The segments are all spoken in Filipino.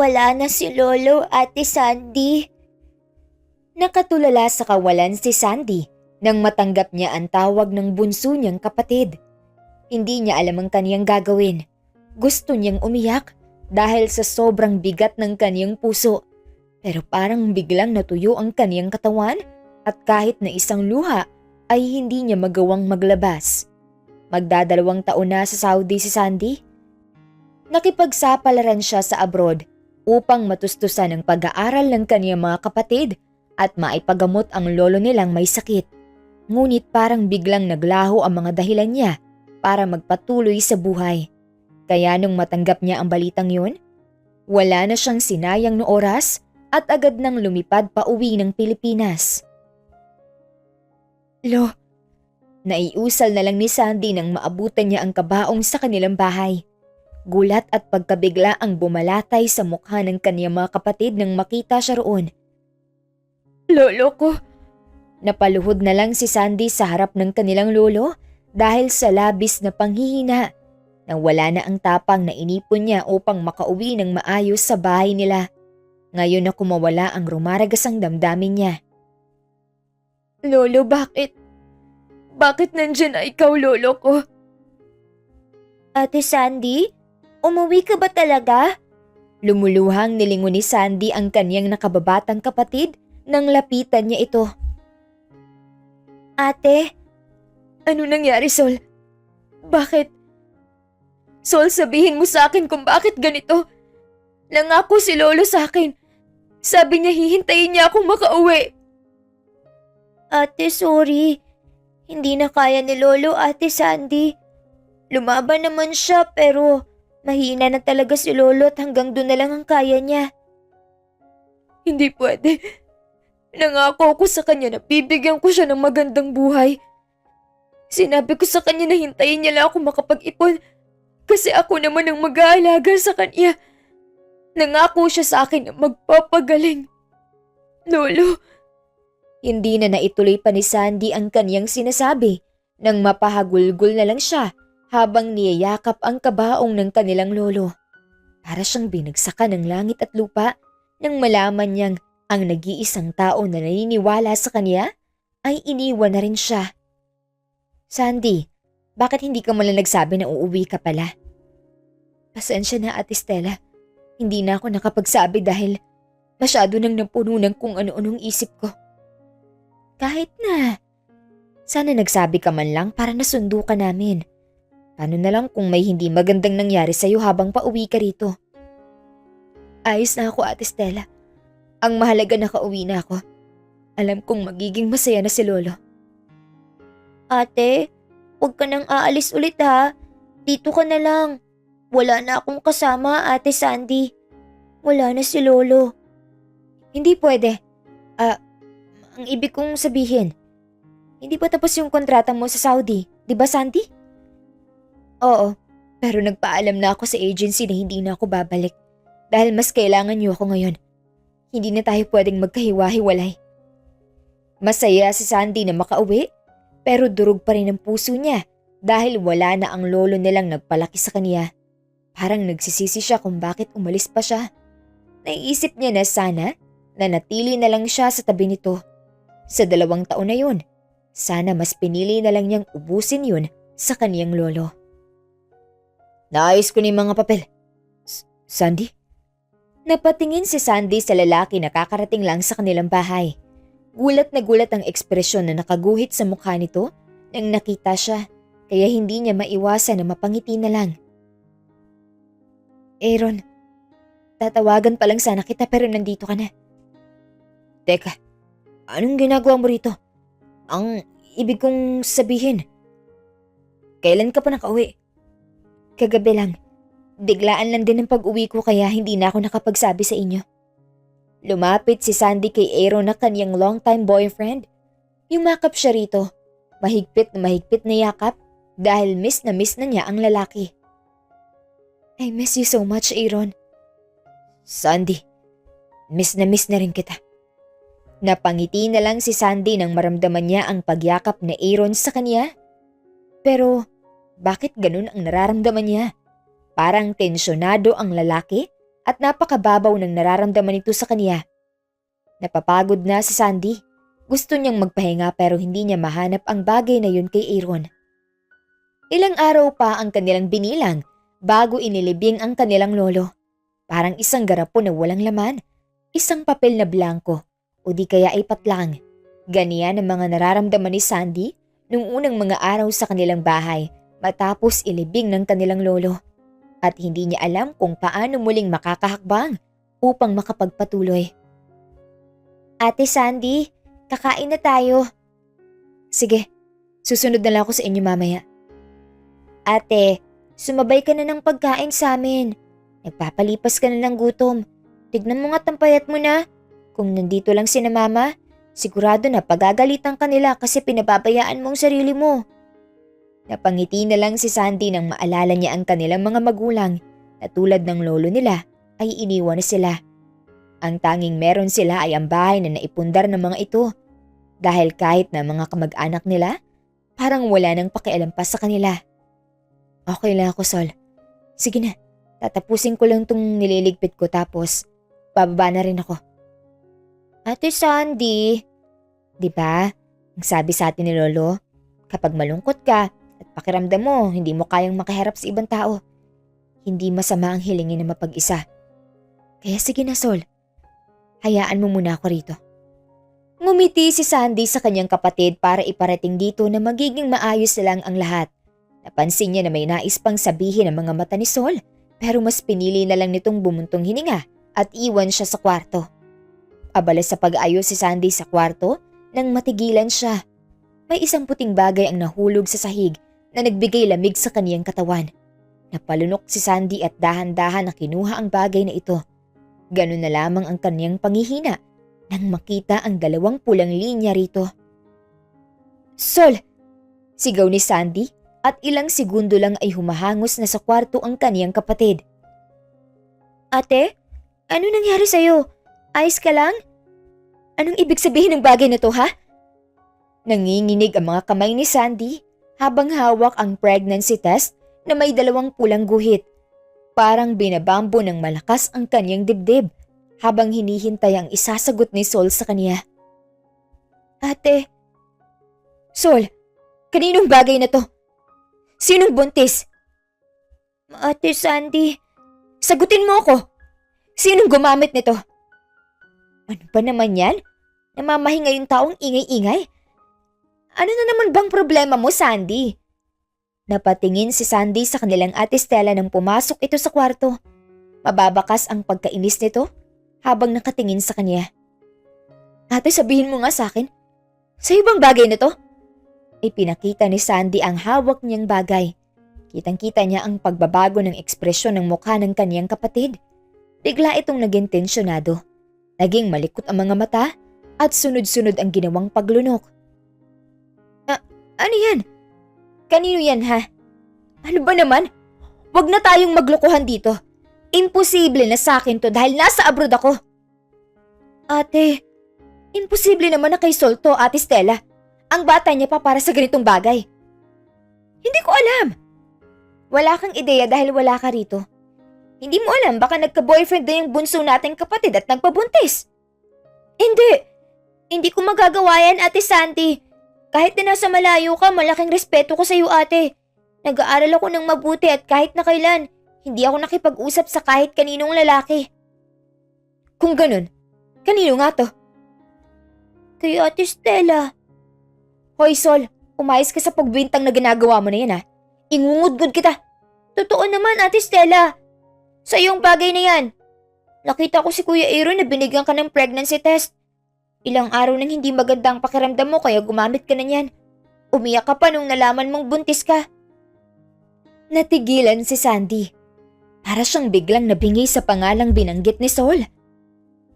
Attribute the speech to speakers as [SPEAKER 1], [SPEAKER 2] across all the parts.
[SPEAKER 1] Wala na si Lolo, Ate Sandy. Nakatulala sa kawalan si Sandy nang matanggap niya ang tawag ng bunso niyang kapatid. Hindi niya alam ang kaniyang gagawin. Gusto niyang umiyak dahil sa sobrang bigat ng kaniyang puso. Pero parang biglang natuyo ang kaniyang katawan at kahit na isang luha ay hindi niya magawang maglabas. Magdadalawang taon na sa Saudi si Sandy. Nakipagsapalaran siya sa abroad upang matustusan ang pag-aaral ng kaniyang mga kapatid at maipagamot ang lolo nilang may sakit. Ngunit parang biglang naglaho ang mga dahilan niya para magpatuloy sa buhay. Kaya nung matanggap niya ang balitang yun, wala na siyang sinayang na oras at agad nang lumipad pa uwi ng Pilipinas. Naiusal na lang ni Sandy nang maabutan niya ang kabaong sa kanilang bahay. Gulat at pagkabigla ang bumalatay sa mukha ng kaniyang mga kapatid nang makita siya roon. Lolo ko! Napaluhod na lang si Sandy sa harap ng kanilang lolo dahil sa labis na panghihina. Nang wala na ang tapang na inipon niya upang makauwi ng maayos sa bahay nila. Ngayon na kumawala ang rumaragasang damdamin niya. Lolo, bakit? Bakit nandyan na ikaw, lolo ko? Ate Sandy, umuwi ka ba talaga? Lumuluhang nilingon ni Sandy ang kanyang nakababatang kapatid nang lapitan niya ito. Ate, ano nangyari, Sol? Bakit? Sol, sabihin mo sa akin kung bakit ganito. Nangako si Lolo sa akin. Sabi niya hihintayin niya akong makauwi. Ate, sorry. Hindi na kaya ni Lolo, Ate Sandy. Lumaban naman siya pero mahina na talaga si Lolo at hanggang doon na lang ang kaya niya. Hindi pwede. Nangako ko sa kanya na bibigyan ko siya ng magandang buhay. Sinabi ko sa kanya na hintayin niya lang ako makapag-ipon kasi ako naman ang mag-aalaga sa kanya. Nangako siya sa akin na magpapagaling. Lolo. Hindi na naituloy pa ni Sandy ang kaniyang sinasabi nang mapahagulgol na lang siya habang niyayakap ang kabaong ng kanilang lolo. Para siyang binagsakan ng langit at lupa nang malaman niyang ang nag-iisang tao na naniniwala sa kanya ay iniwan na rin siya. Sandy, bakit hindi ka man lang nagsabi na uuwi ka pala? Pasensya na, Ate Stella. Hindi na ako nakapagsabi dahil masyado nang napuno ng kung ano-anong isip ko. Kahit na. Sana nagsabi ka man lang para nasundo ka namin. Paano na lang kung may hindi magandang nangyari sa'yo habang pauwi ka rito? Ayos na ako, Ate Stella. Ang mahalaga nakauwi na ako. Alam kong magiging masaya na si Lolo. Ate, huwag ka nang aalis ulit ha. Dito ka na lang. Wala na akong kasama, Ate Sandy. Wala na si Lolo. Hindi pwede. Ang ibig kong sabihin, hindi pa tapos yung kontrata mo sa Saudi, di ba Sandy? Oo, pero nagpaalam na ako sa agency na hindi na ako babalik dahil mas kailangan niyo ako ngayon. Hindi na tayo pwedeng magkahiwa-hiwalay. Masaya si Sandy na makauwi pero durog pa rin ang puso niya dahil wala na ang lolo nilang nagpalaki sa kanya. Parang nagsisisi siya kung bakit umalis pa siya. Naiisip niya na sana na natili na lang siya sa tabi nito. Sa 2 taon na yun, sana mas pinili na lang niyang ubusin yun sa kaniyang lolo. Naayos ko na yung mga papel. Sandy? Napatingin si Sandy sa lalaki na kakarating lang sa kanilang bahay. Gulat na gulat ang ekspresyon na nakaguhit sa mukha nito nang nakita siya, kaya hindi niya maiwasan na mapangiti na lang. Aaron, tatawagan pa lang sana kita pero nandito ka na. Teka, anong ginagawa mo rito? Ang ibig kong sabihin, kailan ka pa nakauwi? Kagabi lang. Biglaan lang din ang pag-uwi ko kaya hindi na ako nakapagsabi sa inyo. Lumapit si Sandy kay Aaron na kanyang long-time boyfriend. Yumakap siya rito. Mahigpit na yakap dahil miss na niya ang lalaki. I miss you so much, Aaron. Sandy, miss na rin kita. Napangiti na lang si Sandy nang maramdaman niya ang pagyakap ni Aaron sa kanya. Pero bakit ganun ang nararamdaman niya? Parang tensyonado ang lalaki at napakababaw ng nararamdaman nito sa kanya. Napapagod na si Sandy. Gusto niyang magpahinga pero hindi niya mahanap ang bagay na yun kay Aaron. Ilang araw pa ang kanilang binilang bago inilibing ang kanilang lolo. Parang isang garapon na walang laman, isang papel na blanko o di kaya ay patlang. Ganyan ang mga nararamdaman ni Sandy nung unang mga araw sa kanilang bahay matapos ilibing ng kanilang lolo. At hindi niya alam kung paano muling makakahakbang upang makapagpatuloy. Ate Sandy, kakain na tayo. Sige, susunod na lang ako sa inyo mamaya. Ate, sumabay ka na ng pagkain sa amin. Nagpapalipas ka na ng gutom. Tignan mo nga't ang payat mo na. Kung nandito lang sina mama, sigurado na pagagalitan ka nila kasi pinababayaan mong sarili mo. Napangiti na lang si Sandy nang maalala niya ang kanilang mga magulang na tulad ng lolo nila ay iniwan na sila. Ang tanging meron sila ay ang bahay na naipundar ng mga ito dahil kahit na mga kamag-anak nila, parang wala nang pakialam pa sa kanila. Okay lang ako, Sol. Sige na, tatapusin ko lang tong nililigpit ko tapos bababa na rin ako. Ate Sandy, di ba? Ang sabi sa atin ni Lolo, kapag malungkot ka at pakiramdam mo hindi mo kayang makaharap sa ibang tao, hindi masama ang hilingin na mapag-isa. Kaya sige na, Sol. Hayaan mo muna ako rito. Ngumiti si Sandy sa kanyang kapatid para iparating dito na magiging maayos na lang ang lahat. Napansin niya na may nais pang sabihin ang mga mata ni Sol pero mas pinili na lang nitong bumuntong hininga at iwan siya sa kwarto. Abala sa pag-ayos si Sandy sa kwarto nang matigilan siya. May isang puting bagay ang nahulog sa sahig na nagbigay lamig sa kaniyang katawan. Napalunok si Sandy at dahan-dahan na kinuha ang bagay na ito. Ganun na lamang ang kaniyang panghihina nang makita ang dalawang pulang linya rito. Sol! Sigaw ni Sandy at ilang segundo lang ay humahangos na sa kwarto ang kaniyang kapatid. Ate, ano nangyari sa'yo? Ayos ka lang? Anong ibig sabihin ng bagay na to, ha? Nanginginig ang mga kamay ni Sandy habang hawak ang pregnancy test na may dalawang pulang guhit. Parang binabambo ng malakas ang kanyang dibdib habang hinihintay ang isasagot ni Sol sa kanya. Ate. Sol, kaninong bagay na to? Sinong buntis? Ate Sandy, sagutin mo ako. Sinong gumamit nito? Ano ba naman yan? Namamahinga yung taong ingay-ingay? Ano na naman bang problema mo, Sandy? Napatingin si Sandy sa kanilang ate Stella nang pumasok ito sa kwarto. Mababakas ang pagkainis nito habang nakatingin sa kanya. Ate, sabihin mo nga sa akin, sa'yo bang bagay na to? Ipinakita ni Sandy ang hawak niyang bagay. Kitang-kita niya ang pagbabago ng ekspresyon ng mukha ng kaniyang kapatid. Bigla itong naging tensyonado. Naging malikot ang mga mata at sunod-sunod ang ginawang paglunok. Ano yan? Kanino yan, ha? Ano ba naman? Huwag na tayong maglokohan dito. Imposible na sa akin to dahil nasa abroad ako. Ate, imposible naman na kay Sol to, Ate Stella. Ang bata niya pa para sa ganitong bagay. Hindi ko alam. Wala kang ideya dahil wala ka rito. Hindi mo alam baka nagka-boyfriend na yung bunso nating kapatid at nagpabuntis. Hindi ko magagawa yan, Ate Sandy. Kahit na nasa malayo ka, malaking respeto ko sa iyo, ate. Nag-aaral ako ng mabuti at kahit na kailan, hindi ako nakipag-usap sa kahit kaninong lalaki. Kung ganun, kanino nga to? Kay Ate Stella. Hoy Sol, umayos ka sa pagbintang na ginagawa mo na yan, ha? Ingungudgod kita. Totoo naman, Ate Stella. Sa iyong bagay na yan. Nakita ko si Kuya Aaron na binigyan ka ng pregnancy test. Ilang araw nang hindi magandang pakiramdam mo kaya gumamit ka na niyan. Umiyak ka pa nung nalaman mong buntis ka. Natigilan si Sandy. Para siyang biglang nabingi sa pangalang binanggit ni Sol.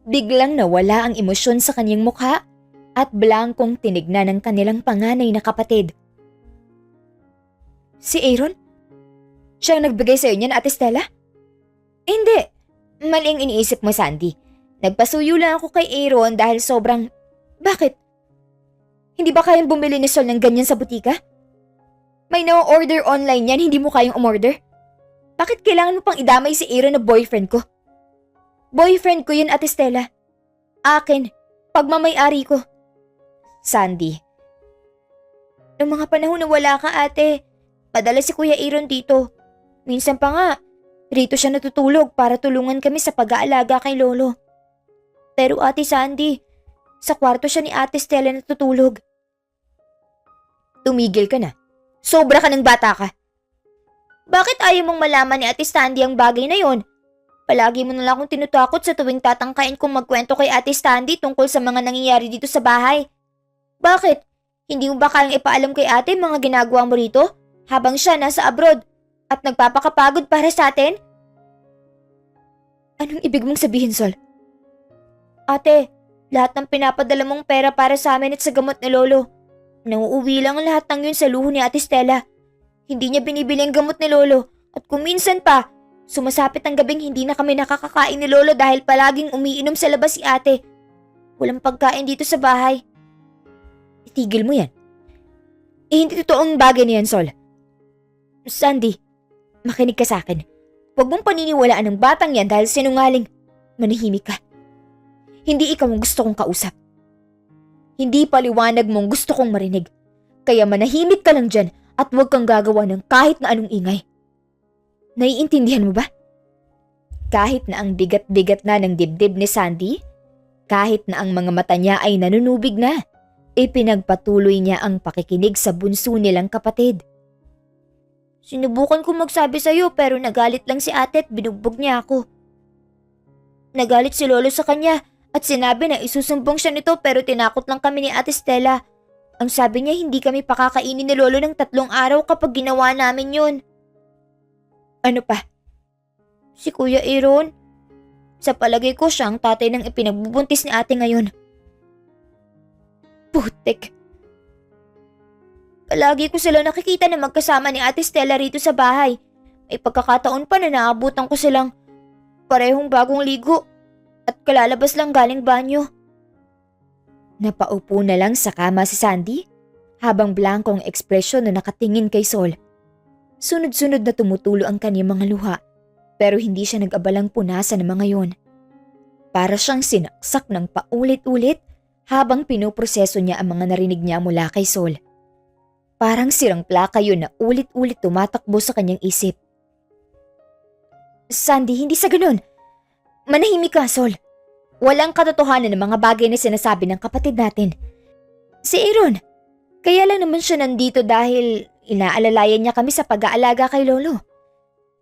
[SPEAKER 1] Biglang nawala ang emosyon sa kanyang mukha at blankong tinignan ng kanilang panganay na kapatid. Si Aaron? Siya ang nagbigay sa'yo niyan, Ate Stella? Hindi. Mali ang iniisip mo, Sandy. Nagpasuyo lang ako kay Aaron dahil sobrang… Bakit? Hindi ba kayang bumili ni Sol ng ganyan sa butika? May na-order online yan, hindi mo kayang umorder? Bakit kailangan mo pang idamay si Aaron na boyfriend ko? Boyfriend ko yun, Ate Stella. Akin. Pagmamay-ari ko. Sandy. Noong mga panahon na wala ka, ate, padala si Kuya Aaron dito. Minsan pa nga, rito siya natutulog para tulungan kami sa pag-aalaga kay Lolo. Pero Ate Sandy, sa kwarto siya ni Ate Stella natutulog. Tumigil ka na. Sobra ka ng bata ka. Bakit ayaw mong malaman ni Ate Sandy ang bagay na yon? Palagi mo na lang akong tinutakot sa tuwing tatangkain kong magkwento kay Ate Sandy tungkol sa mga nangyayari dito sa bahay. Bakit? Hindi mo ba kayang ipaalam kay ate mga ginagawa mo rito habang siya nasa abroad at nagpapakapagod para sa atin? Anong ibig mong sabihin, Sol? Ate, lahat ng pinapadala mong pera para sa amin at sa gamot ni Lolo. Nauuwi lang lahat ng yun sa luho ni Ate Stella. Hindi niya binibili ang gamot ni Lolo at kung minsan pa, sumasapit ang gabing hindi na kami nakakakain ni Lolo dahil palaging umiinom sa labas si ate. Walang pagkain dito sa bahay. Itigil mo yan. Hindi totoong bagay na yan, Sol. Sandy, makinig ka sa akin. Huwag mong paniniwalaan ng batang yan dahil sinungaling. Manahimik ka. Hindi ikaw ang gusto kong kausap. Hindi paliwanag mong gusto kong marinig. Kaya manahimik ka lang dyan at huwag kang gagawa ng kahit na anong ingay. Naiintindihan mo ba? Kahit na ang bigat-bigat na ng dibdib ni Sandy, kahit na ang mga mata niya ay nanunubig na, ipinagpatuloy niya ang pakikinig sa bunso nilang kapatid. Sinubukan kong magsabi sa'yo pero nagalit lang si ate at binugbog niya ako. Nagalit si Lolo sa kanya at sinabi na isusumbong siya nito pero tinakot lang kami ni Ate Stella. Ang sabi niya hindi kami pakakainin ni Lolo ng 3 araw kapag ginawa namin yun. Ano pa? Si Kuya Aaron? Sa palagay ko siya ang tatay ng ipinagbubuntis ni ate ngayon. Putik. Palagi ko sila nakikita na magkasama ni Ate Stella rito sa bahay. May pagkakataon pa na naabutan ko silang parehong bagong ligo at kalalabas lang galing banyo. Napaupo na lang sa kama si Sandy habang blankong ekspresyon na nakatingin kay Sol. Sunod-sunod na tumutulo ang kanyang mga luha pero hindi siya nag-abalang punasan ng mga yon. Para siyang sinaksak ng paulit-ulit habang pinoproseso niya ang mga narinig niya mula kay Sol. Parang sirang plaka yun na ulit-ulit tumatakbo sa kanyang isip. Sandy, hindi sa ganun. Manahimik ka, Sol. Walang katotohanan ng mga bagay na sinasabi ng kapatid natin. Si Aaron, kaya lang naman siya nandito dahil inaalalayan niya kami sa pag-aalaga kay Lolo.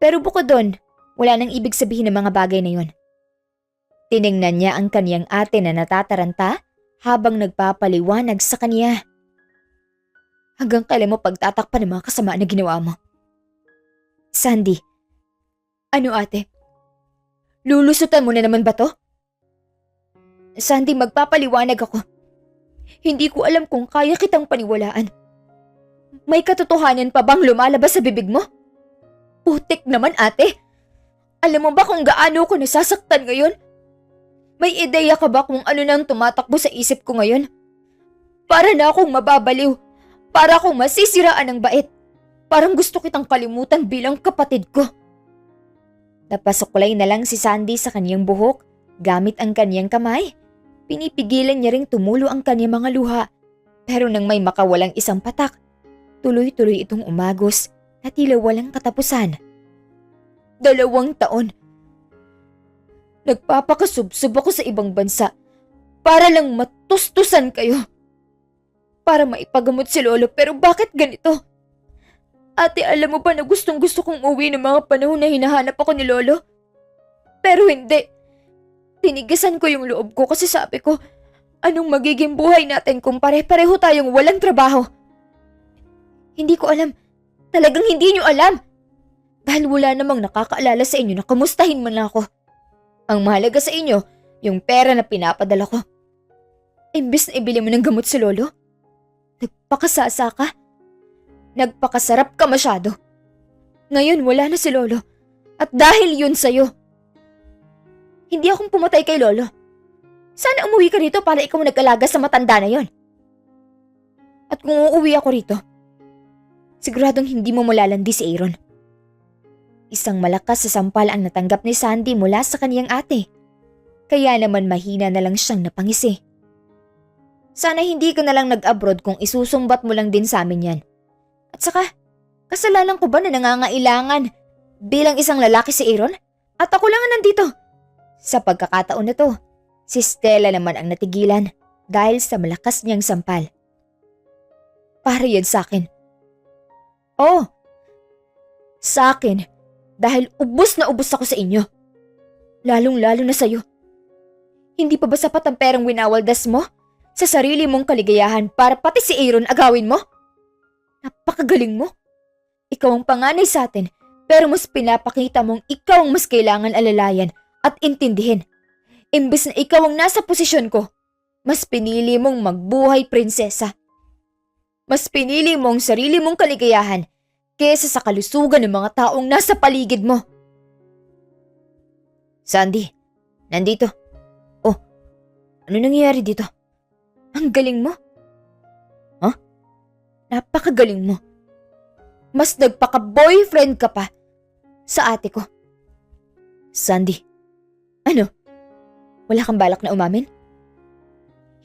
[SPEAKER 1] Pero bukod doon, wala nang ibig sabihin ng mga bagay na yun. Tiningnan niya ang kaniyang ate na natataranta habang nagpapaliwanag sa kaniya. Hanggang kailan mo pagtatakpan ng mga kasamaan na ginawa mo? Sandy, ano ate? Lulusutan mo na naman ba to? Sandy, magpapaliwanag ako. Hindi ko alam kung kaya kitang paniwalaan. May katotohanan pa bang lumalabas sa bibig mo? Putik naman ate. Alam mo ba kung gaano ko nasasaktan ngayon? May ideya ka ba kung ano nang tumatakbo sa isip ko ngayon? Para na akong mababaliw. Para akong masisiraan ng bait. Parang gusto kitang kalimutan bilang kapatid ko. Napasuklay na lang si Sandy sa kanyang buhok gamit ang kanyang kamay. Pinipigilan niya ring tumulo ang kanyang mga luha. Pero nang may makawalang isang patak, tuloy-tuloy itong umagos na tila walang katapusan. 2 taon. Nagpapakasubsob ako sa ibang bansa para lang matustusan kayo. Para maipagamot si Lolo pero bakit ganito? Ate, alam mo ba na gustong-gusto kong uwi ng mga panahon na hinahanap ako ni Lolo? Pero hindi. Tinigisan ko yung loob ko kasi sabi ko, anong magiging buhay natin kung pare-pareho tayong walang trabaho? Hindi ko alam. Talagang hindi nyo alam. Dahil wala namang nakakaalala sa inyo na kamustahin man lang ako. Ang mahalaga sa inyo, yung pera na pinapadala ko. Imbis na ibili mo ng gamot si Lolo, nagpakasasa ka. Nagpakasarap ka masyado. Ngayon wala na si Lolo. At dahil yun sa'yo. Hindi akong pumatay kay Lolo. Sana umuwi ka rito para ikaw nag-alaga sa matanda na yon. At kung uuwi ako rito, siguradong hindi mo malalandi si Aaron. Isang malakas sa sampal ang natanggap ni Sandy mula sa kaniyang ate. Kaya naman mahina na lang siyang napangisi. Sana hindi ka na lang nag-abroad kung isusumbat mo lang din sa amin yan. At saka, kasalanan ko ba na nangangailangan bilang isang lalaki si Aaron? At ako lang ang nandito. Sa pagkakataon na to, si Stella naman ang natigilan dahil sa malakas niyang sampal. Para yan sa akin. Oh, sa akin dahil ubos na ubos ako sa inyo. Lalong-lalo na sa'yo. Hindi pa ba sapat ang perang winawaldas mo sa sarili mong kaligayahan para pati si Aaron agawin mo? Napakagaling mo. Ikaw ang panganay sa atin pero mas pinapakita mong ikaw ang mas kailangan alalayan at intindihin. Imbes na ikaw ang nasa posisyon ko, mas pinili mong magbuhay prinsesa. Mas pinili mong sarili mong kaligayahan kesa sa kalusugan ng mga taong nasa paligid mo. Sandy, nandito. Oh, ano nangyayari dito? Ang galing mo. Huh? Napakagaling mo. Mas nagpaka-boyfriend ka pa sa ate ko. Sandy, ano? Wala kang balak na umamin?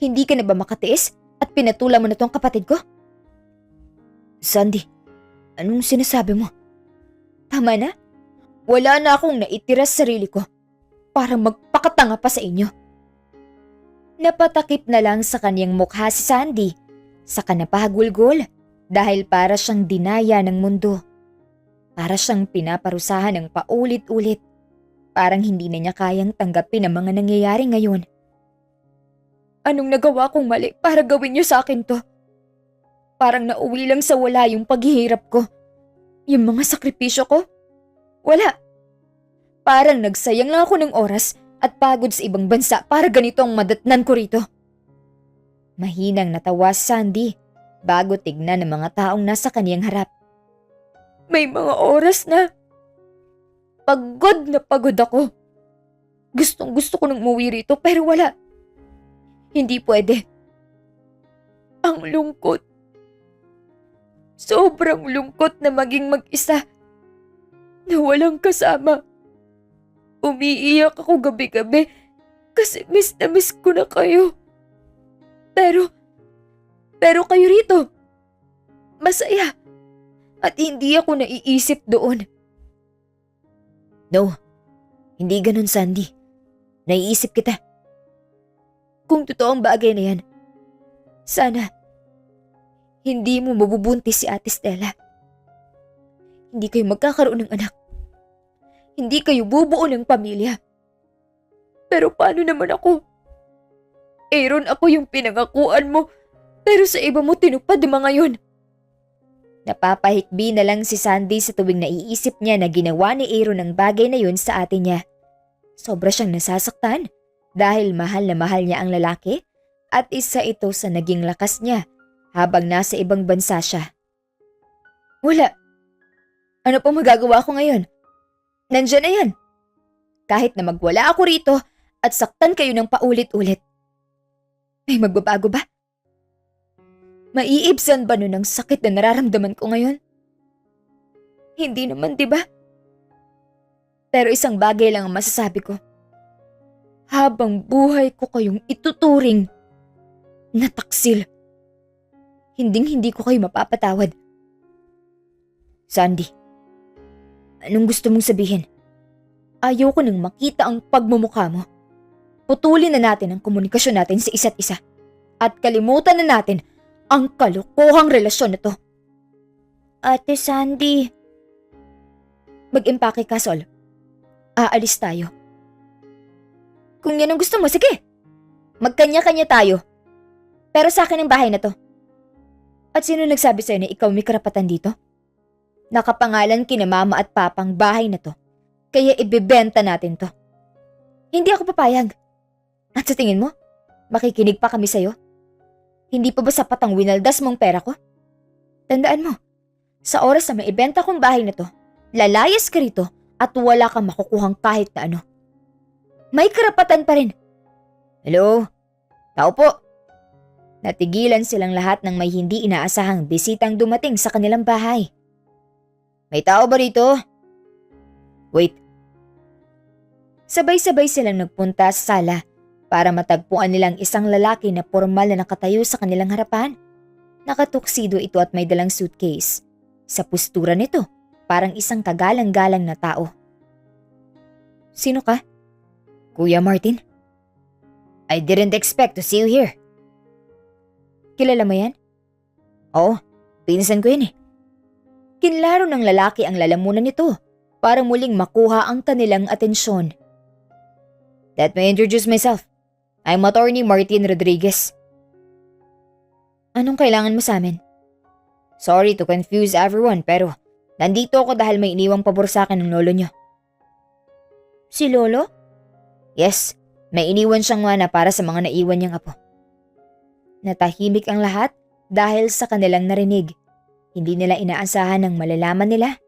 [SPEAKER 1] Hindi ka na ba makatiis at pinatulan mo na tong kapatid ko? Sandy, anong sinasabi mo? Tama na. Wala na akong naitira sa sarili ko para magpakatanga pa sa inyo. Napatakip na lang sa kanyang mukha si Sandy, saka napahagulgol dahil para siyang dinaya ng mundo. Para siyang pinaparusahan ng paulit-ulit. Parang hindi na niya kayang tanggapin ang mga nangyayari ngayon. Anong nagawa kong mali para gawin niyo sa akin to? Parang nauwi lang sa wala yung paghihirap ko. Yung mga sakripisyo ko? Wala. Parang nagsayang lang ako ng oras at pagod sa ibang bansa para ganito ang madatnan ko rito. Mahinang natawa si Sandy bago tignan ng mga taong nasa kaniyang harap. May mga oras na pagod ako. Gustong gusto ko nang umuwi rito pero wala. Hindi pwede. Ang lungkot. Sobrang lungkot na maging mag-isa. Na walang kasama. Umiiyak ako gabi-gabi kasi miss na miss ko na kayo. Pero kayo rito. Masaya. At hindi ako naiisip doon. No, hindi ganun, Sandy. Naiisip kita. Kung totoo ang bagay na yan, sana hindi mo mabubuntis si Ate Stella. Hindi kayo magkakaroon ng anak. Hindi kayo bubuo ng pamilya. Pero paano naman ako? Aaron, ako yung pinangakuan mo, pero sa iba mo tinupad ang mga yun. Napapahikbi na lang si Sandy sa tuwing naiisip niya na ginawa ni Aaron ang bagay na yun sa ate niya. Sobra siyang nasasaktan dahil mahal na mahal niya ang lalaki at isa ito sa naging lakas niya habang nasa ibang bansa siya. Wala. Ano pang magagawa ko ngayon? Nandiyan na yan. Kahit na magwala ako rito at saktan kayo ng paulit-ulit. May magbabago ba? Maiibsan ba nun ang sakit na nararamdaman ko ngayon? Hindi naman, di ba? Pero isang bagay lang ang masasabi ko. Habang buhay ko kayong ituturing na taksil. Hinding-hindi ko kayo mapapatawad. Sandy, anong gusto mong sabihin? Ayaw ko nang makita ang pagmumukha mo. Putulin na natin ang komunikasyon natin sa isa't isa. At kalimutan na natin ang kalokohang relasyon na to. Ate Sandy. Mag-impake ka, Sol. Aalis tayo. Kung yan ang gusto mo, sige. Magkanya-kanya tayo. Pero sa akin ang bahay na to. At sino nagsabi sa'yo na ikaw may karapatan dito? Nakapangalan kina mama at papang bahay na to. Kaya ibebenta natin to. Hindi ako papayag. At sa tingin mo, makikinig pa kami sa'yo? Hindi pa ba sapat ang winaldas mong pera ko? Tandaan mo, sa oras na maibenta kong bahay na to, lalayas ka rito at wala kang makukuhang kahit na ano. May karapatan pa rin. Hello? Tao po. Natigilan silang lahat ng may hindi inaasahang bisitang dumating sa kanilang bahay. May tao ba rito? Wait. Sabay-sabay silang nagpunta sa sala para matagpuan nilang isang lalaki na formal na nakatayo sa kanilang harapan. Nakatuksido ito at may dalang suitcase. Sa postura nito, parang isang kagalang-galang na tao. Sino ka? Kuya Martin? I didn't expect to see you here. Kilala mo yan? Oo, pinsan ko yun eh. Kinlaro ng lalaki ang lalamunan nito para muling makuha ang kanilang atensyon. Let me introduce myself. I'm Attorney Martin Rodriguez. Anong kailangan mo sa amin? Sorry to confuse everyone pero nandito ako dahil may iniwang pabor sa akin ng lolo niyo. Si Lolo? Yes, may iniwan siyang mana para sa mga naiwan niyang apo. Natahimik ang lahat dahil sa kanilang narinig. Hindi nila inaasahan ng malalaman nila.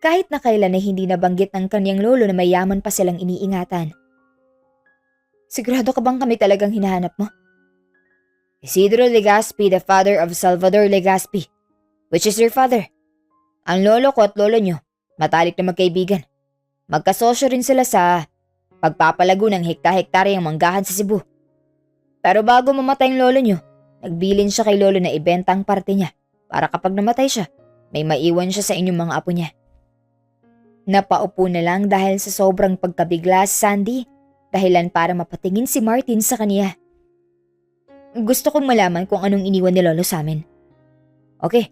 [SPEAKER 1] Kahit na kailan ay hindi nabanggit ng kanyang lolo na mayaman pa silang iniingatan. Sigurado ka bang kami talagang hinahanap mo? Isidro Legazpi, the father of Salvador Legazpi. Which is your father? Ang lolo ko at lolo nyo, matalik na magkaibigan. Magkasosyo rin sila sa pagpapalago ng hekta-hektaryang manggahan sa Cebu. Pero bago mamatay ang lolo nyo, nagbilin siya kay lolo na ibenta ang parte niya para kapag namatay siya, may maiwan siya sa inyong mga apo niya. Napaupo na lang dahil sa sobrang pagkabigla si Sandy, dahilan para mapatingin si Martin sa kaniya. Gusto kong malaman kung anong iniwan ni lolo sa amin. Okay,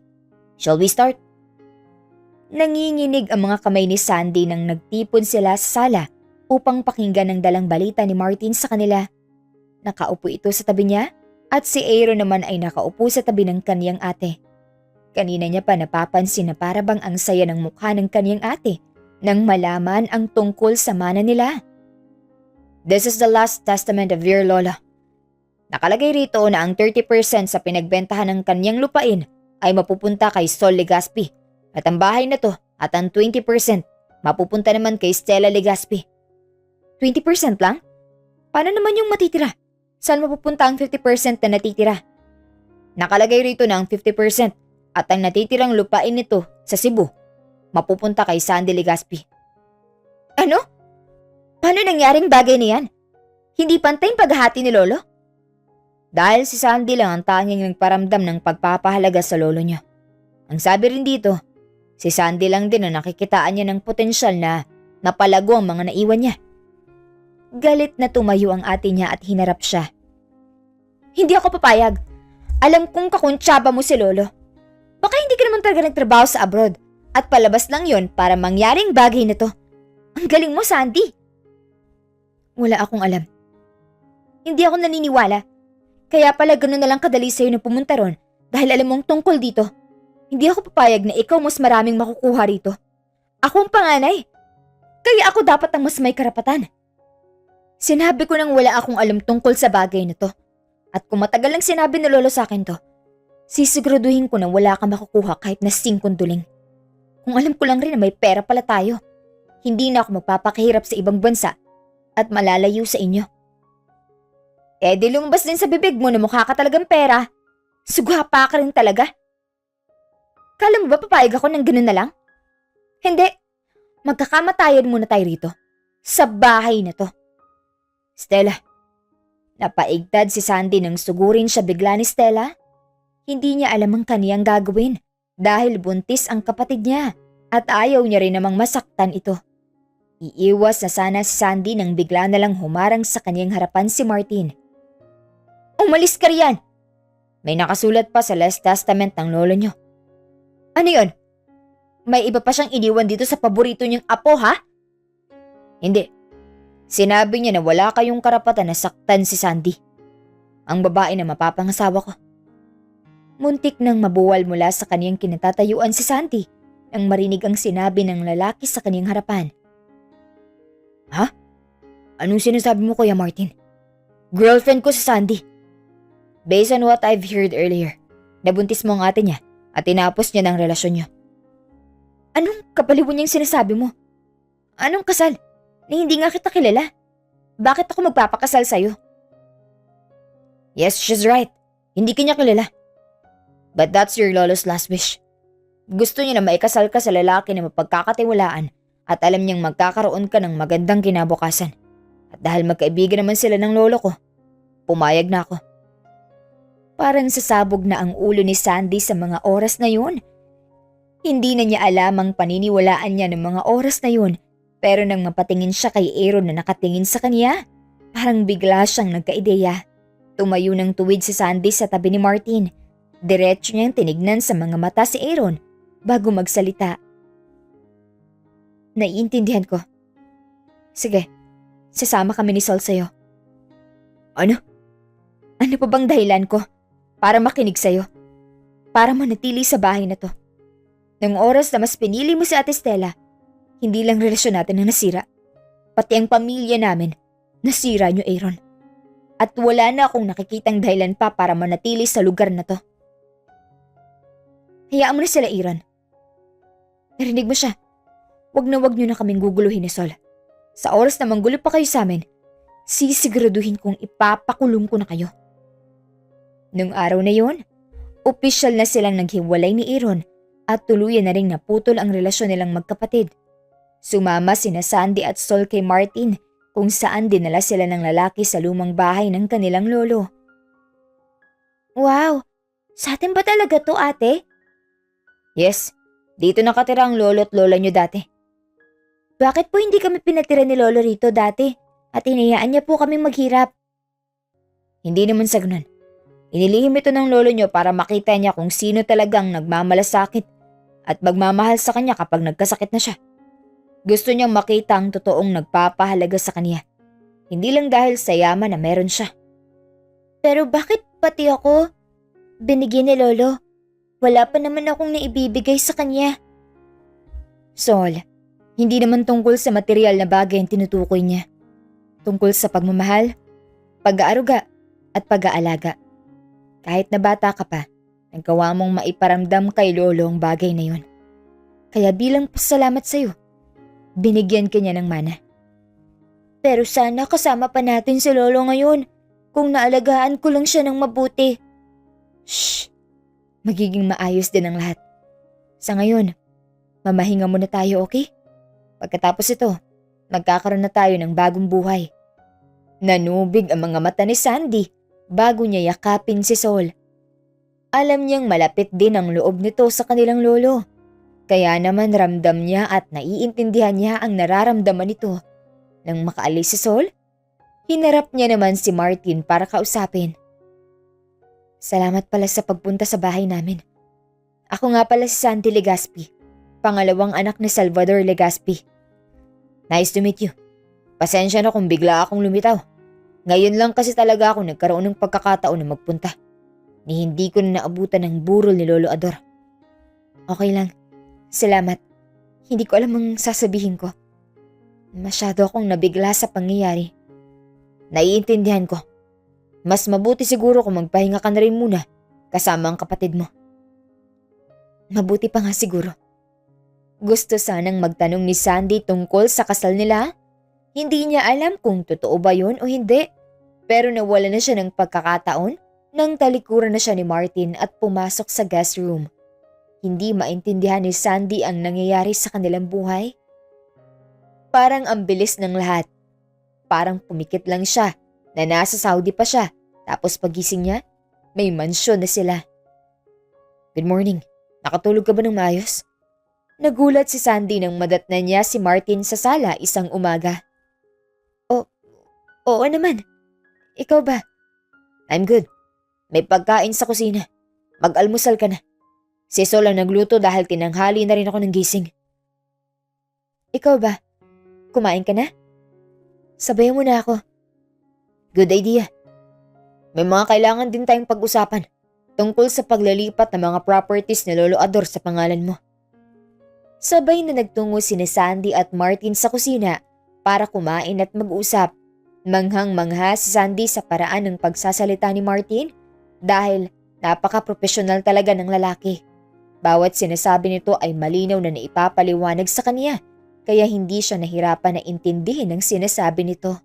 [SPEAKER 1] shall we start? Nanginginig ang mga kamay ni Sandy nang nagtipon sila sa sala upang pakinggan ang dalang balita ni Martin sa kanila. Nakaupo ito sa tabi niya at si Aaron naman ay nakaupo sa tabi ng kaniyang ate. Kanina niya pa napapansin na parabang ang saya ng mukha ng kaniyang ate nang malaman ang tungkol sa mana nila. This is the last testament of your lola. Nakalagay rito na ang 30% sa pinagbentahan ng kaniyang lupain ay mapupunta kay Sol Legazpi at ang bahay na to at ang 20% mapupunta naman kay Stella Legazpi. 20% lang? Paano naman yung matitira? Saan mapupunta ang 50% na natitira? Nakalagay rito na ang 50% at ang natitirang lupain nito sa Cebu mapupunta kay Sandy Legazpi. Ano? Paano nangyaring bagay niyan? Hindi pantay ang paghahati ni lolo? Dahil si Sandy lang ang tanging nagparamdam ng pagpapahalaga sa lolo niya. Ang sabi rin dito, si Sandy lang din ang nakikitaan niya ng potensyal na napalago ang mga naiwan niya. Galit na tumayo ang ate niya at hinarap siya. Hindi ako papayag. Alam kong kakuntsaba mo si lolo. Baka hindi ka naman talaga nagtrabaho sa abroad at palabas lang yon para mangyaring bagay na to. Ang galing mo, Sandy. Wala akong alam. Hindi ako naniniwala. Kaya pala gano'n na lang kadali sa'yo na pumunta ron dahil alam mong tungkol dito. Hindi ako papayag na ikaw mas maraming makukuha rito. Ako ang panganay. Kaya ako dapat ang mas may karapatan. Sinabi ko nang wala akong alam tungkol sa bagay na to. At kung matagal lang sinabi ni lolo sa akin to, sisiguraduhin ko na wala kang makukuha kahit na 5 duling. Kung alam ko lang rin na may pera pala tayo, hindi na ako magpapakahirap sa ibang bansa at malalayo sa inyo. Eh di lumabas din sa bibig mo na mukha ka talagang pera. Sugapa ka rin talaga. Kala mo ba papayag ako ng ganun na lang? Hindi. Magkakamatayan muna tayo rito. Sa bahay na to. Stella. Napaigtad si Sandy nang sugurin siya bigla ni Stella. Hindi niya alam ang kaniyang gagawin dahil buntis ang kapatid niya at ayaw niya rin namang masaktan ito. Iiwas na sana si Sandy nang bigla na lang humarang sa kaniyang harapan si Martin. Umalis ka riyan! May nakasulat pa sa last testament ng lolo niyo. Ano yun? May iba pa siyang iniwan dito sa paborito niyang apo, ha? Hindi. Sinabi niya na wala kayong karapatan na saktan si Sandy. Ang babae na mapapangasawa ko. Muntik nang mabuwal mula sa kaniyang kinatatayuan si Sandy nang marinig ang sinabi ng lalaki sa kaniyang harapan. Ha? Anong sinasabi mo, Kuya Martin? Girlfriend ko si Sandy. Based on what I've heard earlier, nabuntis mo ang ate niya at tinapos niya ng relasyon niyo. Anong kapaliwan niyang sinasabi mo? Anong kasal? Na hindi nga kita kilala. Bakit ako magpapakasal sa'yo? Yes, she's right. Hindi kanya kilala. But that's your lolo's last wish. Gusto niya na maikasal ka sa lalaki na mapagkakatiwalaan at alam niyang magkakaroon ka ng magandang kinabukasan. At dahil magkaibigan naman sila ng lolo ko, pumayag na ako. Parang sasabog na ang ulo ni Sandy sa mga oras na yun. Hindi na niya alam ang paniniwalaan niya ng mga oras na yun, pero nang mapatingin siya kay Aaron na nakatingin sa kanya, parang bigla siyang nagkaideya. Tumayo ng tuwid si Sandy sa tabi ni Martin. Diretso niyang tinignan sa mga mata si Aaron bago magsalita. Naiintindihan ko. Sige, sasama kami ni Sol sa'yo. Ano? Ano pa bang dahilan ko para makinig sa'yo? Para manatili sa bahay na to. Nang oras na mas pinili mo si Ate Stella, hindi lang relasyon natin ang nasira. Pati ang pamilya namin, nasira niyo, Aaron. At wala na akong nakikitang dahilan pa para manatili sa lugar na to. Hayaan mo na sila, Aaron. Narinig mo siya. Wag niyo na kaming guguluhin ni Sol. Sa oras na manggulo pa kayo sa amin, sisiguraduhin kong ipapakulong ko na kayo. Nung araw na yon, opisyal na silang naghiwalay ni Aaron at tuluyan na ring naputol ang relasyon nilang magkapatid. Sumama sina Sandy at Sol kay Martin kung saan dinala sila ng lalaki sa lumang bahay ng kanilang lolo. Wow! Sa atin ba talaga to, ate? Yes, dito nakatira ang lolo at lola nyo dati. Bakit po hindi kami pinatira ni lolo rito dati at hinayaan niya po kaming maghirap? Hindi naman sa ganun. Inilihim ito ng lolo nyo para makita niya kung sino talagang nagmamalasakit at magmamahal sa kanya kapag nagkasakit na siya. Gusto niyang makita ang totoong nagpapahalaga sa kanya. Hindi lang dahil sa yaman na meron siya. Pero bakit pati ako binigyan ni lolo? Wala pa naman akong naibibigay sa kanya. Sol, hindi naman tungkol sa material na bagay ang tinutukoy niya. Tungkol sa pagmamahal, pag-aaruga at pag-aalaga. Kahit na bata ka pa, nagawa mong maiparamdam kay lolo ang bagay na yun. Kaya bilang pasalamat sa'yo, binigyan ka niya ng mana. Pero sana kasama pa natin si lolo ngayon kung naalagaan ko lang siya ng mabuti. Shh! Magiging maayos din ang lahat. Sa ngayon, mamahinga muna tayo, okay? Pagkatapos ito, magkakaroon na tayo ng bagong buhay. Nanubig ang mga mata ni Sandy bago niya yakapin si Sol. Alam niyang malapit din ang loob nito sa kanilang lolo. Kaya naman ramdam niya at naiintindihan niya ang nararamdaman nito. Nang makaalis si Sol, hinarap niya naman si Martin para kausapin. Salamat pala sa pagpunta sa bahay namin. Ako nga pala si Sandy Legaspi, pangalawang anak ni Salvador Legaspi. Nice to meet you. Pasensya na kung bigla akong lumitaw. Ngayon lang kasi talaga ako nagkaroon ng pagkakataon na magpunta. Ni hindi ko na naabutan ng burol ni Lolo Ador. Okay lang. Salamat. Hindi ko alam ang sasabihin ko. Masyado akong nabigla sa pangyayari. Naiintindihan ko. Mas mabuti siguro kung magpahinga ka na rin muna kasama ang kapatid mo. Mabuti pa nga siguro. Gusto sanang magtanong ni Sandy tungkol sa kasal nila. Hindi niya alam kung totoo ba yun o hindi. Pero nawala na siya ng pagkakataon nang talikuran na siya ni Martin at pumasok sa guest room. Hindi maintindihan ni Sandy ang nangyayari sa kanilang buhay. Parang ang bilis ng lahat. Parang pumikit lang siya na nasa Saudi pa siya. Tapos pagising niya, may mansyon na sila. Good morning. Nakatulog ka ba ng maayos? Nagulat si Sandy nang madatnan niya si Martin sa sala isang umaga. Oo naman. Ikaw ba? I'm good. May pagkain sa kusina. Mag-almusal ka na. Si Sol ang nagluto dahil tinanghali na rin ako ng gising. Ikaw ba? Kumain ka na? Sabayan mo na ako. Good idea. May mga kailangan din tayong pag-usapan tungkol sa paglilipat ng mga properties ni Lolo Ador sa pangalan mo. Sabay na nagtungo sina Sandy at Martin sa kusina para kumain at mag-usap. Manghang-mangha si Sandy sa paraan ng pagsasalita ni Martin dahil napaka-profesional talaga ng lalaki. Bawat sinasabi nito ay malinaw na naipapaliwanag sa kanya kaya hindi siya nahirapan na intindihin ang sinasabi nito.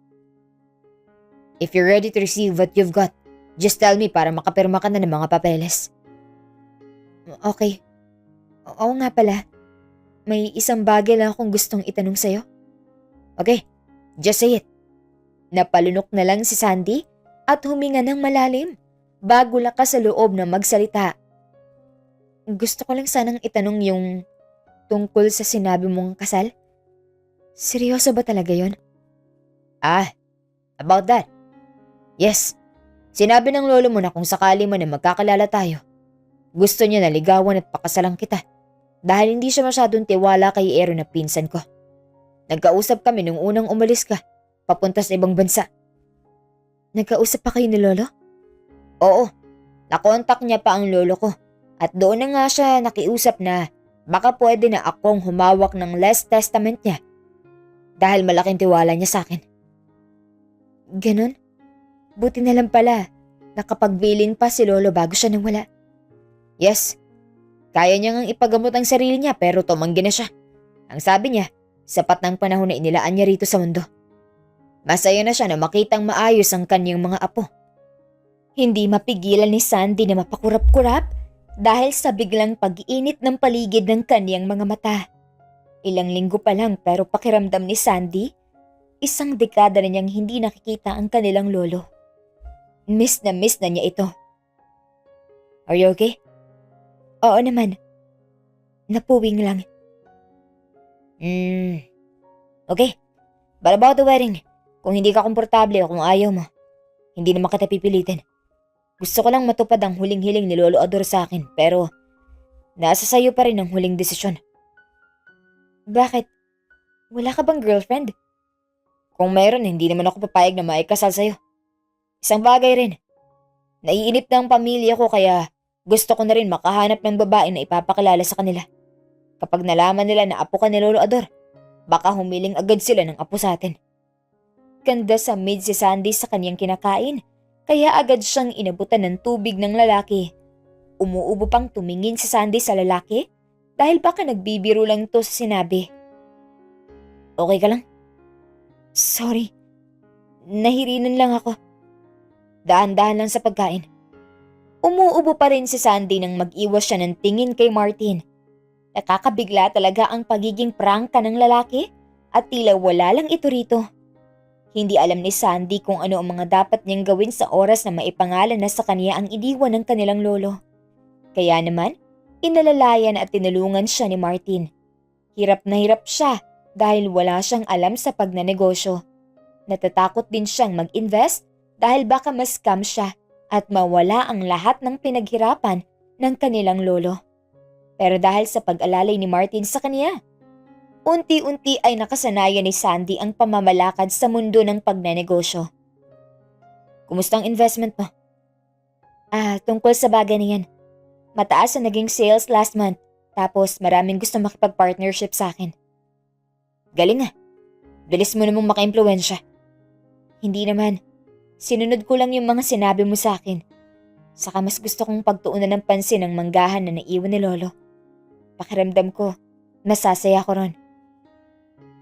[SPEAKER 1] If you're ready to receive what you've got, just tell me para makapirma ka na ng mga papeles. Okay. Oo nga pala. may isang bagay lang akong gustong itanong sa'yo.
[SPEAKER 2] Okay, just say it.
[SPEAKER 1] Napalunok na lang si Sandy at huminga ng malalim bago lakas sa loob na magsalita. Gusto ko lang sanang itanong yung tungkol sa sinabi mong kasal. Seryoso ba talaga yon?
[SPEAKER 2] About that. Yes, sinabi ng lolo mo na kung sakali man na magkakalala tayo, gusto niya na ligawan at pakasalan kita dahil hindi siya masyadong tiwala kay Aaron na pinsan ko. Nagkausap kami nung unang umalis ka, papunta sa ibang bansa.
[SPEAKER 1] Nagkausap pa kayo ni lolo?
[SPEAKER 2] Oo, nakontak niya pa ang lolo ko at doon na nga siya nakiusap na baka pwede na akong humawak ng last testament niya dahil malaking tiwala niya sa akin.
[SPEAKER 1] Ganon? Buti na lang pala, nakapagbilin pa si lolo bago siya nawala.
[SPEAKER 2] Yes, kaya niya ngang ipagamot ang sarili niya pero tumanggi na siya. Ang sabi niya, sapat ng panahon na inilaan niya rito sa mundo. Masaya na siya na makitang maayos ang kanyang mga apo.
[SPEAKER 1] Hindi mapigilan ni Sandy na mapakurap-kurap dahil sa biglang pag-iinit ng paligid ng kanyang mga mata. Ilang linggo pa lang pero pakiramdam ni Sandy, isang dekada na niyang hindi nakikita ang kanilang lolo. Miss na niya ito.
[SPEAKER 2] Are you okay?
[SPEAKER 1] Oo naman. Napuwing lang.
[SPEAKER 2] Okay. But about the wedding, kung hindi ka komportable o kung ayaw mo, hindi naman kita pipilitin. Gusto ko lang matupad ang huling hiling ni Lolo Ador sa akin pero nasa sayo pa rin ang huling desisyon.
[SPEAKER 1] Bakit? Wala ka bang girlfriend?
[SPEAKER 2] Kung mayroon, hindi naman ako papayag na maikasal sa'yo. Isang bagay rin. Naiinip na ang pamilya ko kaya gusto ko na rin makahanap ng babae na ipapakilala sa kanila. Kapag nalaman nila na apo ka ni Lolo Ador, baka humiling agad sila ng apo sa atin.
[SPEAKER 1] Ganda sa mid si Sandy sa kanyang kinakain, kaya agad siyang inabutan ng tubig ng lalaki. Umuubo pang tumingin si Sandy sa lalaki dahil baka nagbibiro lang ito sa sinabi.
[SPEAKER 2] Okay ka lang?
[SPEAKER 1] Sorry, nahirinan lang ako.
[SPEAKER 2] Daan-daan lang sa pagkain.
[SPEAKER 1] Umuubo pa rin si Sandy nang mag-iwas siya ng tingin kay Martin. Nakakabigla talaga ang pagiging prangka ng lalaki at tila wala lang ito rito. Hindi alam ni Sandy kung ano ang mga dapat niyang gawin sa oras na maipangalan na sa kanya ang iniwan ng kanilang lolo. Kaya naman, inalalayan at tinulungan siya ni Martin. Hirap na hirap siya dahil wala siyang alam sa pagnanegosyo. Natatakot din siyang mag-invest dahil baka ma-scam siya at mawala ang lahat ng pinaghirapan ng kanilang lolo. Pero dahil sa pag-alalay ni Martin sa kanya, unti-unti ay nakasanayan ni Sandy ang pamamalakad sa mundo ng pagnanegosyo.
[SPEAKER 2] Kumusta ang investment mo?
[SPEAKER 1] Tungkol sa bagay na yan. Mataas ang naging sales last month, tapos maraming gusto makipag-partnership sa akin.
[SPEAKER 2] Galing bilis mo namang maka-impluwensya.
[SPEAKER 1] Hindi naman. Sinunod ko lang yung mga sinabi mo sa akin. Saka mas gusto kong pagtuunan ng pansin ng manggahan na naiwan ni Lolo. Pakiramdam ko, nasasaya ko ron.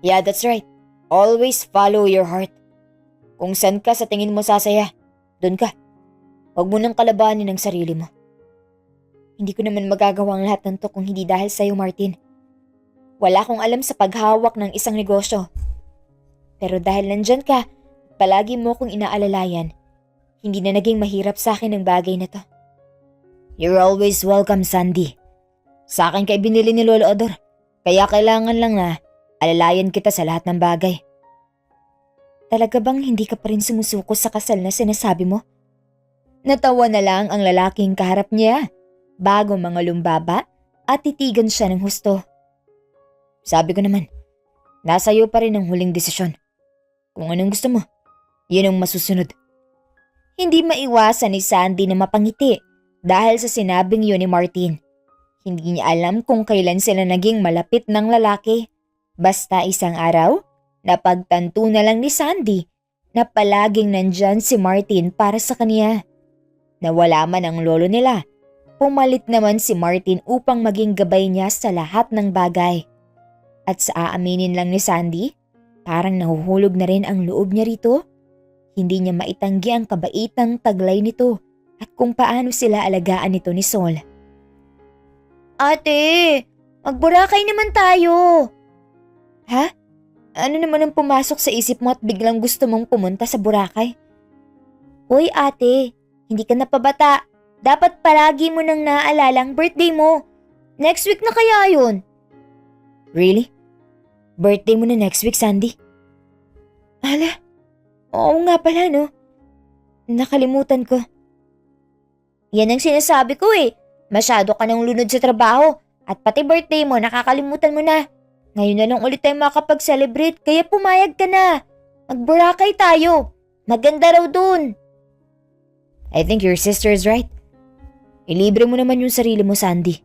[SPEAKER 2] Yeah, that's right. Always follow your heart. Kung saan ka sa tingin mo sasaya, doon ka. Huwag mo nang kalabanin ang sarili mo.
[SPEAKER 1] Hindi ko naman magagawa ang lahat ng to kung hindi dahil sa'yo, Martin. Wala akong alam sa paghawak ng isang negosyo. Pero dahil nandyan ka, palagi mo kong inaalalayan, hindi na naging mahirap sa akin ang bagay na to.
[SPEAKER 2] You're always welcome, Sandy. Sa akin kay binili ni Lolo Ador, kaya kailangan lang na alalayan kita sa lahat ng bagay.
[SPEAKER 1] Talaga bang hindi ka pa rin sumusuko sa kasal na sinasabi mo? Natawa na lang ang lalaking kaharap niya bago mga lumbaba at titigan siya ng husto.
[SPEAKER 2] Sabi ko naman, nasa iyo pa rin ang huling desisyon. Kung anong gusto mo, yun ang masusunod.
[SPEAKER 1] Hindi maiwasan ni Sandy na mapangiti dahil sa sinabing yun ni Martin. Hindi niya alam kung kailan sila naging malapit ng lalaki. Basta isang araw, napagtanto na lang ni Sandy na palaging nandyan si Martin para sa kanya. Nawala man ang lolo nila, pumalit naman si Martin upang maging gabay niya sa lahat ng bagay. At sa aaminin lang ni Sandy, parang nahuhulog na rin ang loob niya rito. Hindi niya maitanggi ang kabaitang taglay nito at kung paano sila alagaan nito ni Sol.
[SPEAKER 2] Ate, Magburakay naman tayo. Ha? Ano naman ang pumasok sa isip mo at biglang gusto mong pumunta sa Boracay? Hoy ate, hindi ka na pabata. Dapat palagi mo nang naaalala ang birthday mo. Next week na kaya yun. Really? Birthday mo na next week, Sandy? Hala, oo nga pala no. Nakalimutan ko. Yan ang sinasabi ko eh. Masyado ka nang lunod sa trabaho at pati birthday mo nakakalimutan mo na. Ngayon na lang ulit tayo makapag-celebrate kaya pumayag ka na. Mag-Boracay tayo. Maganda raw dun. I think your sister is right. Ilibre mo naman yung sarili mo, Sandy.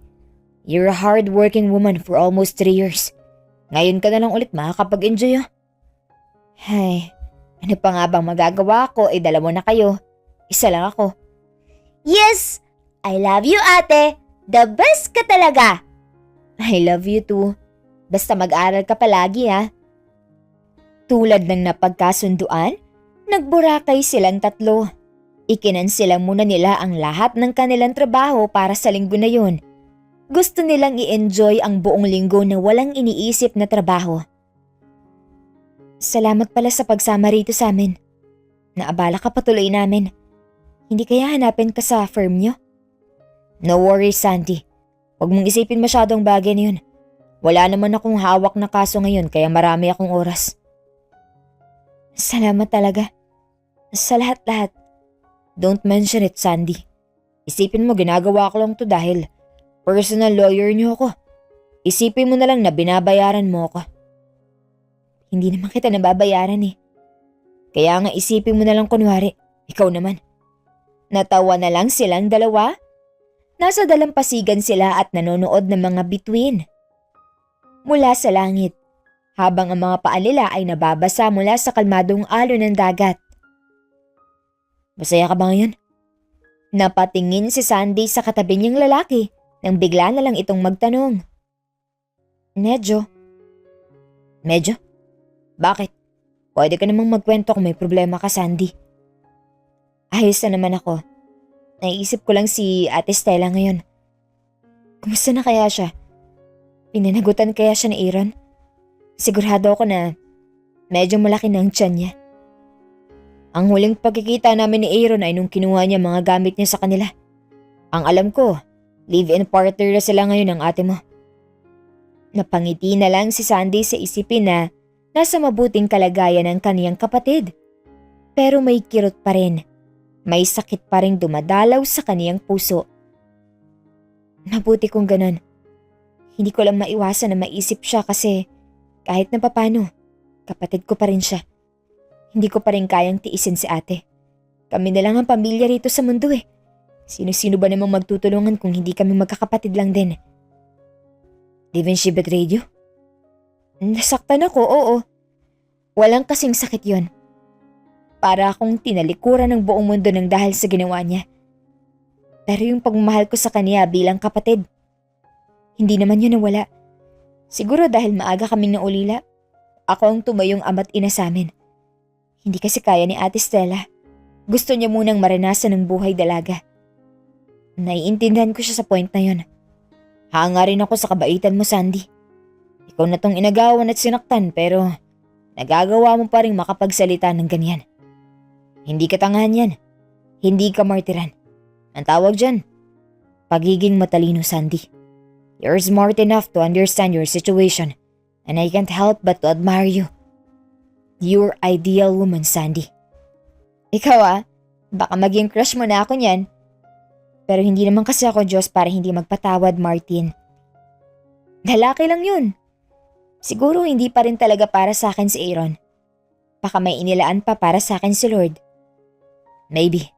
[SPEAKER 2] You're a hard-working woman for almost 3 years. Ngayon ka na lang ulit makakapag-enjoy ah. Ay, ano pa nga bang magagawa ko? Dala mo na kayo. Isa lang ako. Yes! I love you, ate. The best ka talaga. I love you too. Basta mag-aral ka palagi ha. Tulad ng napagkasunduan, nagburakay silang tatlo. Ikinansilang muna nila ang lahat ng kanilang trabaho para sa linggo na yun. Gusto nilang i-enjoy ang buong linggo na walang iniisip na trabaho. Salamat pala sa pagsama rito sa amin. Naabala ka patuloy namin. Hindi kaya hanapin ka sa firm nyo? No worries, Sandy. Huwag mong isipin masyadong bagay na yun. Wala naman akong hawak na kaso ngayon kaya marami akong oras. Salamat talaga. Sa lahat-lahat. Don't mention it, Sandy. Isipin mo ginagawa ko lang to dahil personal lawyer niyo ako. Isipin mo na lang na binabayaran mo ako. Hindi naman kita nababayaran eh. Kaya nga isipin mo na lang kunwari, ikaw naman. Natawa na lang silang dalawa. Nasa dalampasigan sila at nanonood ng mga bituin. Mula sa langit, habang ang mga paa nila ay nababasa mula sa kalmadong alon ng dagat. Masaya ka ba ngayon? Napatingin si Sandy sa katabi niyang lalaki nang bigla na lang itong magtanong. Medyo. Medyo? Bakit? Pwede ka namang magkwento kung may problema ka, Sandy. Ayos na naman ako. Naiisip ko lang si Ate Stella ngayon. Kumusta na kaya siya? Pinanagutan kaya siya ni Aaron? Sigurado ako na medyo malaki na ang tiyan niya. Ang huling pagkikita namin ni Aaron ay nung kinuha niya mga gamit niya sa kanila. Ang alam ko, live-in partner na sila ngayon ng ate mo. Napangiti na lang si Sandy sa isipin na nasa mabuting kalagayan ng kaniyang kapatid. Pero may kirot pa rin. May sakit pa rin dumadalaw sa kaniyang puso. Mabuti kung ganun. Hindi ko lang maiwasan na maisip siya kasi kahit na papano, kapatid ko pa rin siya. Hindi ko pa rin kayang tiisin si ate. Kami na lang ang pamilya rito sa mundo eh. Sino-sino ba namang magtutulungan kung hindi kami magkakapatid lang din? Didn't she betrayed you? Nasaktan ako, oo. Walang kasing sakit yon. Para akong tinalikuran ng buong mundo ng dahil sa ginawa niya. Pero yung pagmamahal ko sa kanya bilang kapatid, hindi naman yun nawala. Siguro dahil maaga kaming naulila, ako ang tumayong ama't ina sa amin. Hindi kasi kaya ni Ate Stella. Gusto niya munang maranasan ng buhay dalaga. Naiintindihan ko siya sa point na yun. Hanga rin ako sa kabaitan mo, Sandy. Ikaw na tong inagawan at sinaktan pero nagagawa mo pa rin makapagsalita ng ganyan. Hindi ka tangahan yan. Hindi ka martiran. Ang tawag dyan, pagiging matalino, Sandy. You're smart enough to understand your situation and I can't help but to admire you. You're ideal woman, Sandy. Ikaw baka maging crush mo na ako niyan. Pero hindi naman kasi ako Diyos para hindi magpatawad, Martin. Lalaki lang yun. Siguro hindi pa rin talaga para sa akin si Aaron. Baka may inilaan pa para sa akin si Lord. Maybe.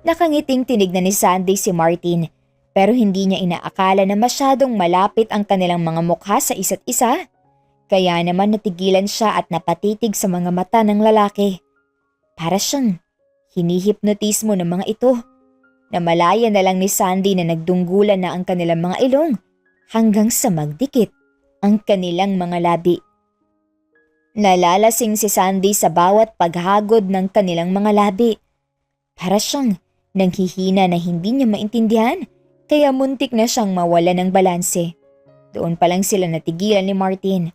[SPEAKER 2] Nakangiting tinignan ni Sandy si Martin pero hindi niya inaakala na masyadong malapit ang kanilang mga mukha sa isa't isa. Kaya naman natigilan siya at napatitig sa mga mata ng lalaki. Para siyang hinihipnotismo ng mga ito. Namalaya na lang ni Sandy na nagdunggulan na ang kanilang mga ilong hanggang sa magdikit ang kanilang mga labi. Nalalasing si Sandy sa bawat paghagod ng kanilang mga labi. Para siyang nanghihina na hindi niya maintindihan kaya muntik na siyang mawala ng balanse. Doon pa lang sila natigilan ni Martin.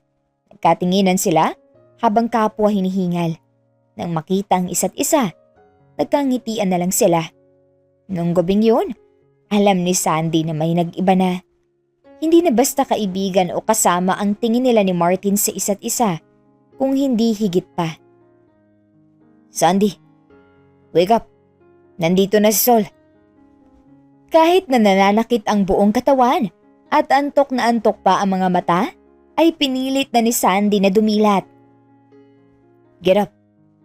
[SPEAKER 2] Nagkatinginan sila habang kapwa hinihingal. Nang makita ang isa't isa, nagkangitian na lang sila. Nung gabing yun, alam ni Sandy na may nag-iba na. Hindi na basta kaibigan o kasama ang tingin nila ni Martin sa isa't isa, kung hindi higit pa. Sandy, wake up. Nandito na si Sol. Kahit na nananakit ang buong katawan at antok na antok pa ang mga mata, ay pinilit na ni Sandy na dumilat. Get up.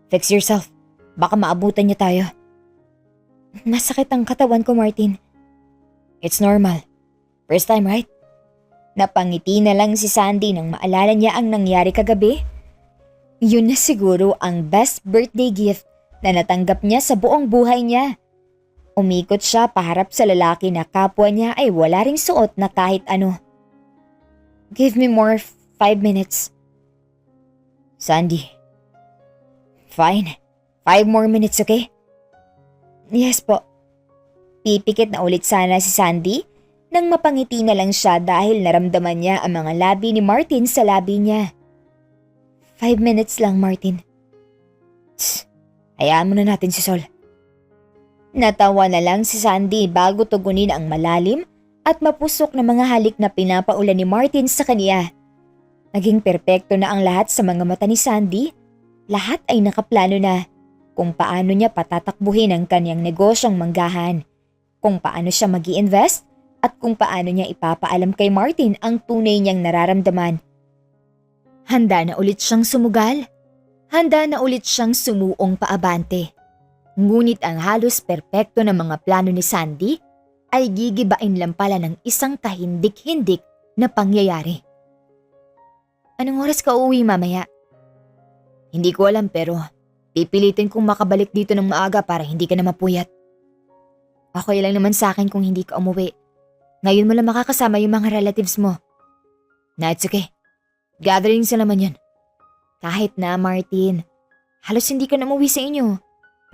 [SPEAKER 2] Fix yourself. Baka maabutan niya tayo. Masakit ang katawan ko, Martin. It's normal. First time, right? Napangiti na lang si Sandy nang maalala niya ang nangyari kagabi. Yun na siguro ang best birthday gift na natanggap niya sa buong buhay niya. Umikot siya paharap sa lalaki na kapwa niya ay wala ring suot na kahit ano. Give me more 5 minutes. Sandy. Fine. 5 more minutes, okay? Yes po. Pipikit na ulit sana si Sandy nang mapangiti na lang siya dahil naramdaman niya ang mga labi ni Martin sa labi niya. 5 minutes lang, Martin. Tss, hayaan mo na natin si Sol. Natawa na lang si Sandy bago tugunin ang malalim at mapusok na mga halik na pinapaulan ni Martin sa kaniya. Naging perpekto na ang lahat sa mga mata ni Sandy. Lahat ay nakaplano na kung paano niya patatakbuhin ang kanyang negosyong manggahan, kung paano siya mag-i-invest at kung paano niya ipapaalam kay Martin ang tunay niyang nararamdaman. Handa na ulit siyang sumugal. Handa na ulit siyang sumuong paabante. Ngunit ang halos perpekto na mga plano ni Sandy ay gigibain lang pala ng isang kahindik-hindik na pangyayari. Anong oras ka uuwi mamaya? Hindi ko alam pero pipilitin kong makabalik dito ng maaga para hindi ka na mapuyat. Okay lang naman sa akin kung hindi ka umuwi. Ngayon mo lang makakasama yung mga relatives mo. Na it's okay. Gatherings naman yan. Kahit na, Martin. Halos hindi ka na umuwi sa inyo.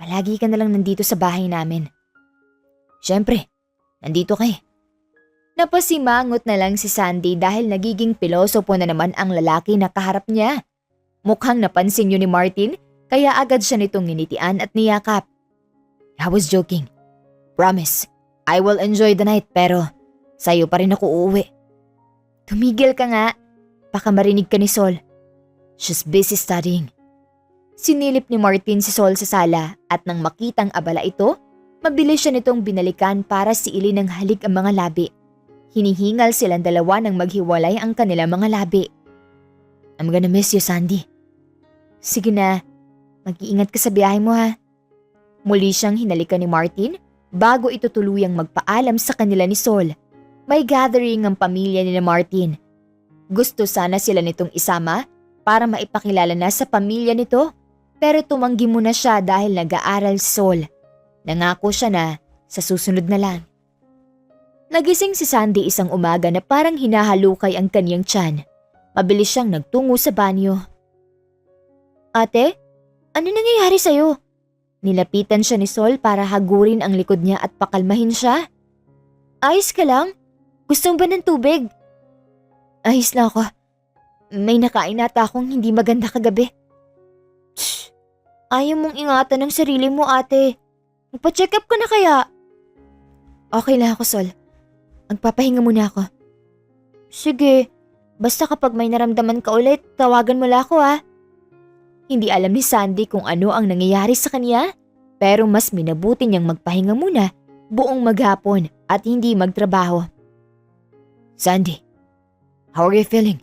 [SPEAKER 2] Palagi ka na lang nandito sa bahay namin. Siyempre, nandito ka eh. Napasimangot na lang si Sandy dahil nagiging pilosopo na naman ang lalaki na kaharap niya. Mukhang napansin yun ni Martin kaya agad siya nitong nginitian at niyakap. I was joking. Promise, I will enjoy the night pero sa'yo pa rin ako uuwi. Tumigil ka nga. Baka marinig ka ni Sol. She's busy studying. Sinilip ni Martin si Sol sa sala at nang makitang abala ito, mabilis siya nitong binalikan para siilin ng halik ang mga labi. Hinihingal silang dalawa nang maghiwalay ang kanilang mga labi. I'm gonna miss you, Sandy. Sige na, mag-iingat ka sa biyahe mo ha. Muli siyang hinalikan ni Martin bago ito tuluyang magpaalam sa kanila ni Sol. May gathering ang pamilya ni Martin. Gusto sana sila nitong isama para maipakilala na sa pamilya nito pero tumanggi muna siya dahil nag-aaral si Sol. Nangako siya na sa susunod na lang. Nagising si Sandy isang umaga na parang hinahalukay ang kanyang tiyan. Mabilis siyang nagtungo sa banyo. Ate, ano nangyayari sa'yo? Nilapitan siya ni Sol para hagurin ang likod niya at pakalmahin siya. Ayos ka lang? Gusto mo ba ng tubig? Ayos na ako. May nakain ata akong hindi maganda kagabi. Shh! Ayaw mong ingatan ang sarili mo, ate. Magpa-check up ka na kaya? Okay lang ako, Sol. Magpapahinga muna ako. Sige. Basta kapag may naramdaman ka ulit, tawagan mo lang ako ha. Hindi alam ni Sandy kung ano ang nangyayari sa kanya, pero mas minabuti niyang magpahinga muna buong maghapon at hindi magtrabaho. Sandy, how are you feeling?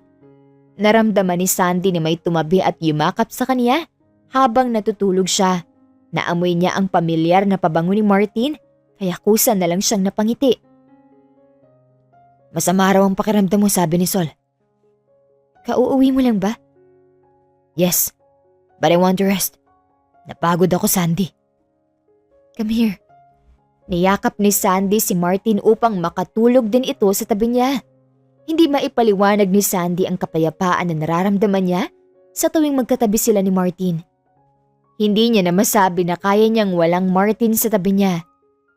[SPEAKER 2] Naramdaman ni Sandy na may tumabi at yumakap sa kanya habang natutulog siya. Naamoy niya ang pamilyar na pabango ni Martin kaya kusa na lang siyang napangiti. Masama raw ang pakiramdam mo, sabi ni Sol. Kauuwi mo lang ba? Yes, but I want to rest. Napagod ako, Sandy. Come here. Niyakap ni Sandy si Martin upang makatulog din ito sa tabi niya. Hindi maipaliwanag ni Sandy ang kapayapaan na nararamdaman niya sa tuwing magkatabi sila ni Martin. Hindi niya na masabi na kaya niyang walang Martin sa tabi niya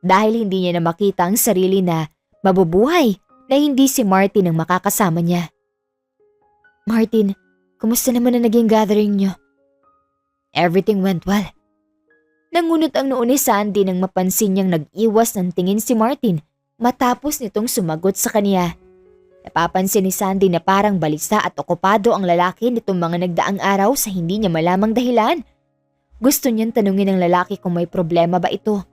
[SPEAKER 2] dahil hindi niya na makita ang sarili na mabubuhay na hindi si Martin ang makakasama niya. Martin, kumusta naman ang naging gathering niyo? Everything went well. Nangunot ang noo ni Sandy nang mapansin niyang nag-iwas ng tingin si Martin matapos nitong sumagot sa kaniya. Napapansin ni Sandy na parang balisa at okupado ang lalaki nitong mga nagdaang araw sa hindi niya malamang dahilan. Gusto niyang tanungin ng lalaki kung may problema ba ito.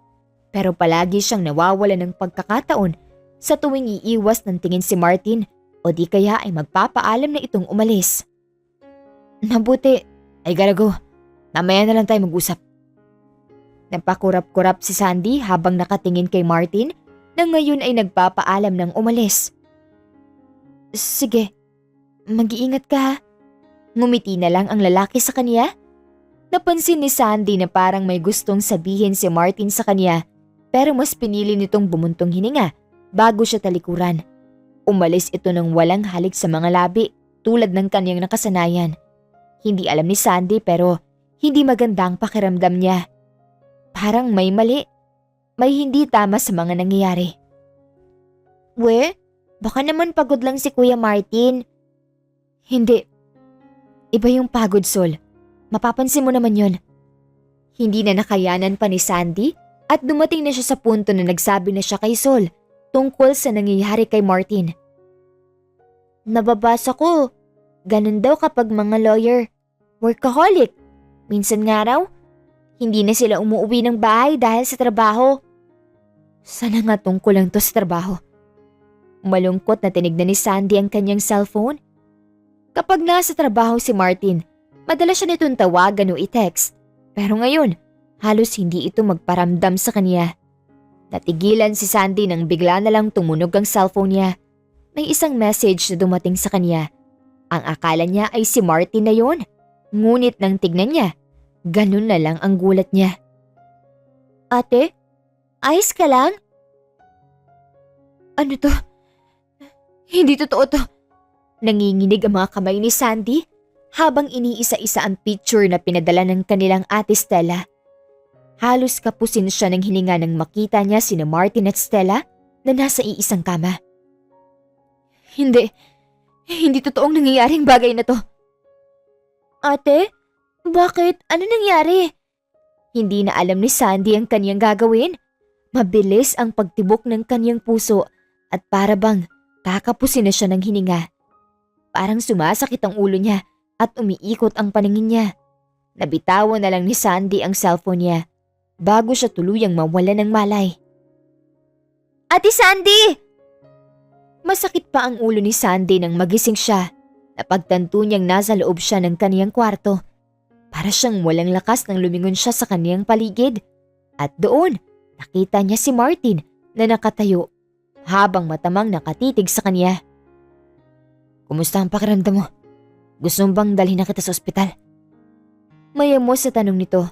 [SPEAKER 2] Pero palagi siyang nawawala ng pagkakataon sa tuwing iiwas ng tingin si Martin o di kaya ay magpapaalam na itong umalis. Mabuti, I gotta go. Mamaya na lang tayo mag-usap. Napakurap-kurap si Sandy habang nakatingin kay Martin na ngayon ay nagpapaalam ng umalis. Sige, mag-iingat ka ha. Ngumiti na lang ang lalaki sa kanya. Napansin ni Sandy na parang may gustong sabihin si Martin sa kanya pero mas pinili nitong bumuntong hininga bago siya talikuran. Umalis ito ng walang halik sa mga labi tulad ng kanyang nakasanayan. Hindi alam ni Sandy pero hindi maganda ang pakiramdam niya. Parang may mali. May hindi tama sa mga nangyayari. Baka naman pagod lang si Kuya Martin. Hindi. Iba yung pagod, Sol. Mapapansin mo naman yon. Hindi na nakayanan pa ni Sandy at dumating na siya sa punto na nagsabi na siya kay Sol tungkol sa nangyayari kay Martin. Nababasa ko, ganun daw kapag mga lawyer, workaholic. Minsan nga raw, hindi na sila umuwi ng bahay dahil sa trabaho. Sana nga tungkol lang to sa trabaho. Malungkot na tinignan ni Sandy ang kanyang cellphone. Kapag nasa trabaho si Martin, madalas siya nitong tawagan o i-text. Pero ngayon, halos hindi ito magparamdam sa kanya. Natigilan si Sandy nang bigla na lang tumunog ang cellphone niya. May isang message na dumating sa kanya. Ang akala niya ay si Martin na yon. Ngunit nang tignan niya, ganun na lang ang gulat niya. Ate, ayos ka lang? Ano to? Hindi totoo to. Nanginginig ang mga kamay ni Sandy habang iniisa-isa ang picture na pinadala ng kanilang ate Stella. Halos kapusin siya ng hininga nang makita niya sina Martin at Stella na nasa iisang kama. Hindi totoong nangyayaring bagay na to. Ate, bakit? Ano nangyari? Hindi na alam ni Sandy ang kanyang gagawin. Mabilis ang pagtibok ng kanyang puso at para bang kakapusin na siya ng hininga. Parang sumasakit ang ulo niya at umiikot ang paningin niya. Nabitawan na lang ni Sandy ang cellphone niya bago siya tuluyang mawala ng malay. Ate Sandy! Masakit pa ang ulo ni Sandy nang magising siya. Napagtanto niyang nasa loob siya ng kaniyang kwarto. Para siyang walang lakas nang lumingon siya sa kaniyang paligid. At doon, nakita niya si Martin na nakatayo habang matamang nakatitig sa kanya. Kumusta ang pakiramdam mo? Gusto mo bang dalhin na kita sa ospital? Mayamos sa tanong nito.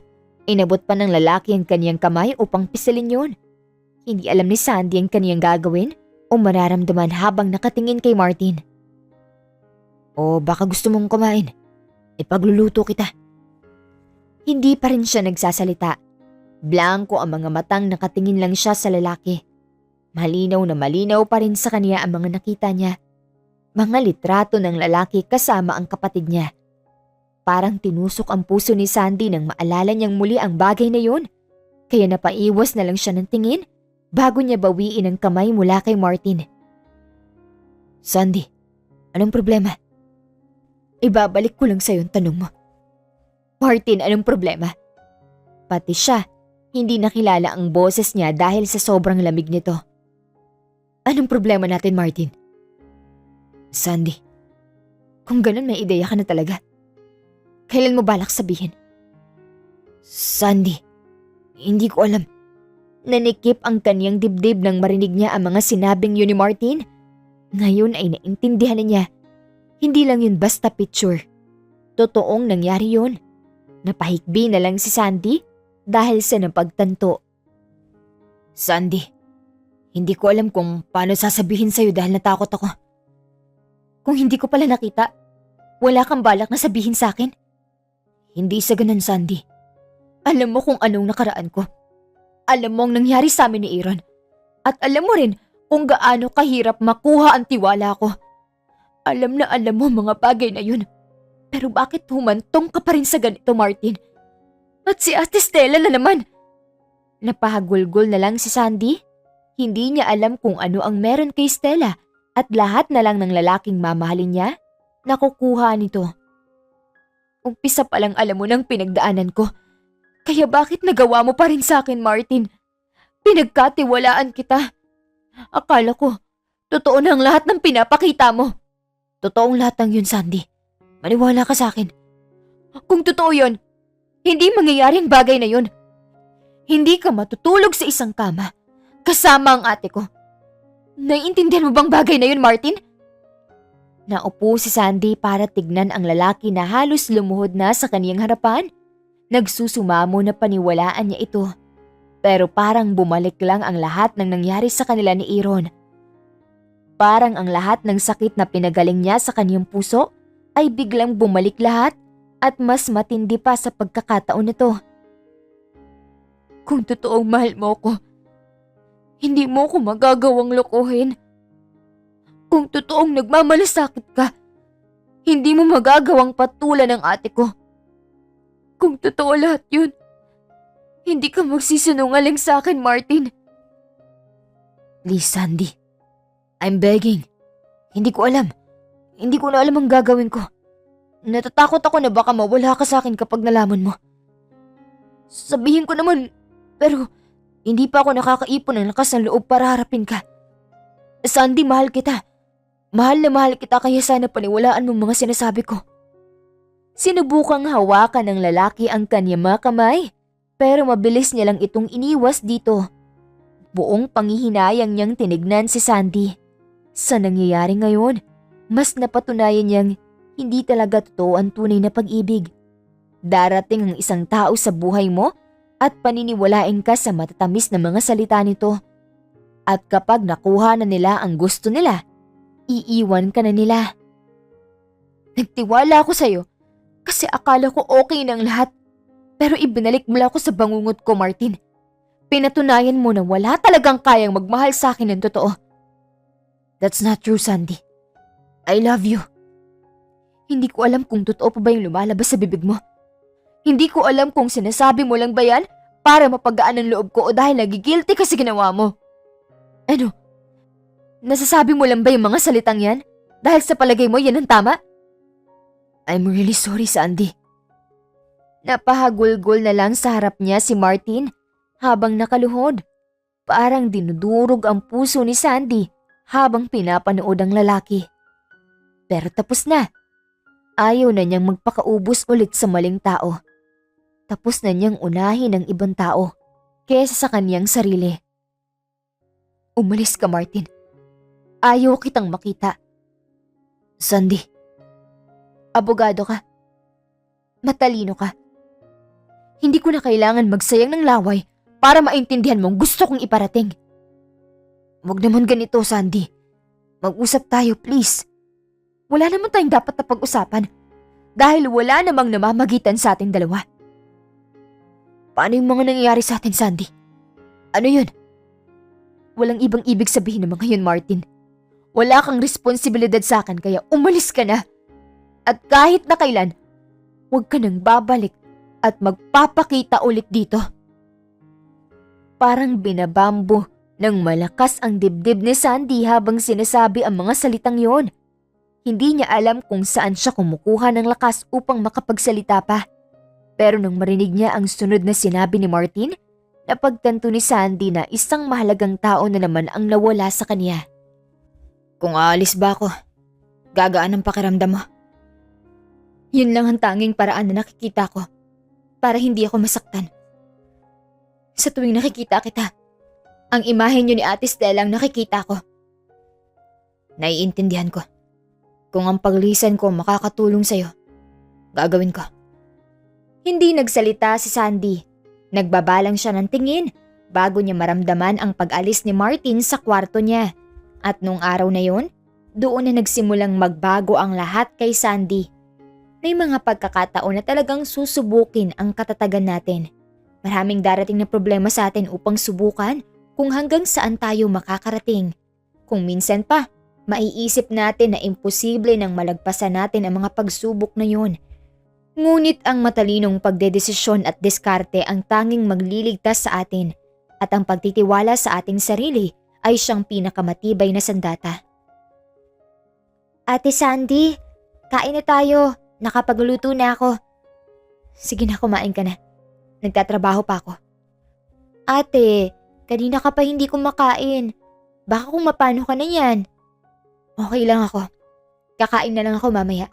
[SPEAKER 2] Inabot pa ng lalaki ang kaniyang kamay upang pisilin yun. Hindi alam ni Sandy ang kaniyang gagawin o mararamdaman habang nakatingin kay Martin. O baka gusto mong kumain. Ipagluluto kita. Hindi pa rin siya nagsasalita. Blanko ang mga matang nakatingin lang siya sa lalaki. Malinaw na malinaw pa rin sa kanya ang mga nakita niya. Mga litrato ng lalaki kasama ang kapatid niya. Parang tinusok ang puso ni Sandy nang maalala niyang muli ang bagay na yun. Kaya napaiwas na lang siya ng tingin bago niya bawiin ang kamay mula kay Martin. Sandy, anong problema? Ibabalik ko lang sa'yo ang tanong mo. Martin, anong problema? Pati siya, hindi nakilala ang boses niya dahil sa sobrang lamig nito. Anong problema natin, Martin? Sandy, kung ganun may ideya ka na talaga. Kailan mo balak sabihin? Sandy, hindi ko alam. Nanikip ang kanyang dibdib nang marinig niya ang mga sinabing yun ni Martin. Ngayon ay naintindihan na niya. Hindi lang yun basta picture. Totoong nangyari yun. Napahikbi na lang si Sandy dahil sa napagtanto. Sandy, hindi ko alam kung paano sasabihin sa'yo dahil natakot ako. Kung hindi ko pala nakita, wala kang balak na sabihin sa akin? Hindi sa ganun, Sandy. Alam mo kung anong nakaraan ko. Alam mo ang nangyari sa amin ni Aaron. At alam mo rin
[SPEAKER 1] kung gaano kahirap makuha ang tiwala ko. Alam na alam mo mga bagay na yun. Pero bakit humantong ka pa rin sa ganito, Martin? At si Ate Stella na naman.
[SPEAKER 2] Napahagulgol na lang si Sandy. Hindi niya alam kung ano ang meron kay Stella at lahat na lang ng lalaking mamahalin niya, nakukuha nito.
[SPEAKER 1] Umpisa pa lang alam mo ng pinagdaanan ko. Kaya bakit nagawa mo pa rin sa akin, Martin? Pinagkatiwalaan kita. Akala ko, totoo na ang lahat ng pinapakita mo.
[SPEAKER 2] Totoong lahat ng yun, Sandy. Maniwala ka sa akin.
[SPEAKER 1] Kung totoo yun, hindi mangyayari ang bagay na yun. Hindi ka matutulog sa isang kama kasama ang ate ko. Naiintindihan mo bang bagay na yun, Martin?
[SPEAKER 2] Naupo si Sandy para tignan ang lalaki na halos lumuhod na sa kaniyang harapan. Nagsusumamo na paniwalaan niya ito. Pero parang bumalik lang ang lahat ng nangyari sa kanila ni Aaron. Parang ang lahat ng sakit na pinagaling niya sa kaniyang puso ay biglang bumalik lahat at mas matindi pa sa pagkakataon nito.
[SPEAKER 1] Kung totoong mahal mo ko, hindi mo ko magagawang lokohin. Kung totoong nagmamalasakit ka, hindi mo magagawang patulan ng ate ko. Kung totoo lahat yun, hindi ka magsisinungaling sa akin, Martin.
[SPEAKER 2] Please, Sandy. I'm begging. Hindi ko alam. Hindi ko na alam ang gagawin ko. Natatakot ako na baka mawala ka sa akin kapag nalaman mo.
[SPEAKER 1] Sabihin ko naman, pero
[SPEAKER 2] hindi pa ako nakakaipon ng lakas ng loob para harapin ka. Sandy, mahal kita. Mahal na mahal kita kaya sana paniwalaan mo mga sinasabi ko. Sinubukang hawakan ng lalaki ang kanyang mga kamay, pero mabilis niya lang itong iniwas dito. Buong panghihinayang niyang tinignan si Sandy. Sa nangyayari ngayon, mas napatunayan niyang hindi talaga totoo ang tunay na pag-ibig. Darating ang isang tao sa buhay mo at paniniwalain ka sa matatamis na mga salita nito. At kapag nakuha na nila ang gusto nila, iiwan ka na nila.
[SPEAKER 1] Nagtiwala ako sa'yo kasi akala ko okay ng lahat. Pero ibinalik mo lang ako sa bangungot ko, Martin. Pinatunayan mo na wala talagang kayang magmahal sa akin ng totoo.
[SPEAKER 2] That's not true, Sandy. I love you.
[SPEAKER 1] Hindi ko alam kung totoo pa ba yung lumalabas sa bibig mo. Hindi ko alam kung sinasabi mo lang ba yan para mapagaan ang loob ko o dahil nagigilty kasi ginawa mo. Ano? Nasasabi mo lang ba yung mga salitang yan? Dahil sa palagay mo yan ang tama?
[SPEAKER 2] I'm really sorry, Sandy.
[SPEAKER 1] Napahagulgol na lang sa harap niya si Martin habang nakaluhod. Parang dinudurog ang puso ni Sandy habang pinapanood ang lalaki. Pero tapos na. Ayaw na niyang magpakaubos ulit sa maling tao. Tapos na niyang unahin ang ibang tao kesa sa kaniyang sarili. Umalis ka, Martin. Ayaw kitang makita.
[SPEAKER 2] Sandy.
[SPEAKER 1] Abogado ka. Matalino ka. Hindi ko na kailangan magsayang ng laway para maintindihan mong gusto kong iparating.
[SPEAKER 2] Huwag naman ganito, Sandy. Mag-usap tayo, please.
[SPEAKER 1] Wala naman tayong dapat na pag-usapan dahil wala namang namamagitan sa ating dalawa.
[SPEAKER 2] Paano yung mga nangyayari sa atin, Sandy? Ano yun?
[SPEAKER 1] Walang ibang ibig sabihin ng mga yun, Martin. Wala kang responsibilidad sa akin kaya umalis ka na. At kahit na kailan, huwag ka nang babalik at magpapakita ulit dito. Parang binabambo ng malakas ang dibdib ni Sandy habang sinasabi ang mga salitang yon. Hindi niya alam kung saan siya kumukuha ng lakas upang makapagsalita pa. Pero nang marinig niya ang sunod na sinabi ni Martin, napagtanto ni Sandy na isang mahalagang tao na naman ang nawala sa kanya.
[SPEAKER 2] Kung aalis ba ako, gagaan ang pakiramdam mo?
[SPEAKER 1] Yun lang ang tanging paraan na nakikita ko para hindi ako masaktan. Sa tuwing nakikita kita, ang imahe niyo ni Ate Stella ang nakikita ko.
[SPEAKER 2] Naiintindihan ko. Kung ang paglisan ko makakatulong sa'yo, gagawin ko.
[SPEAKER 1] Hindi nagsalita si Sandy. Nagbabalang siya ng tingin bago niya maramdaman ang pag-alis ni Martin sa kwarto niya. At nung araw na yon, doon na nagsimulang magbago ang lahat kay Sandy. May mga pagkakataon na talagang susubukin ang katatagan natin. Maraming darating na problema sa atin upang subukan kung hanggang saan tayo makakarating.
[SPEAKER 2] Kung minsan pa, maiisip natin na imposible nang malagpasan natin ang mga pagsubok na yun. Ngunit ang matalinong pagdedesisyon at diskarte ang tanging magliligtas sa atin at ang pagtitiwala sa ating sarili ay siyang pinakamatibay na sandata. Ate Sandy, kain na tayo. Nakapagluto na ako. Sige na, kumain ka na. Nagtatrabaho pa ako. Ate, kanina ka pa hindi kumakain. Baka kung mapano ka na yan. Okay lang ako. Kakain na lang ako mamaya.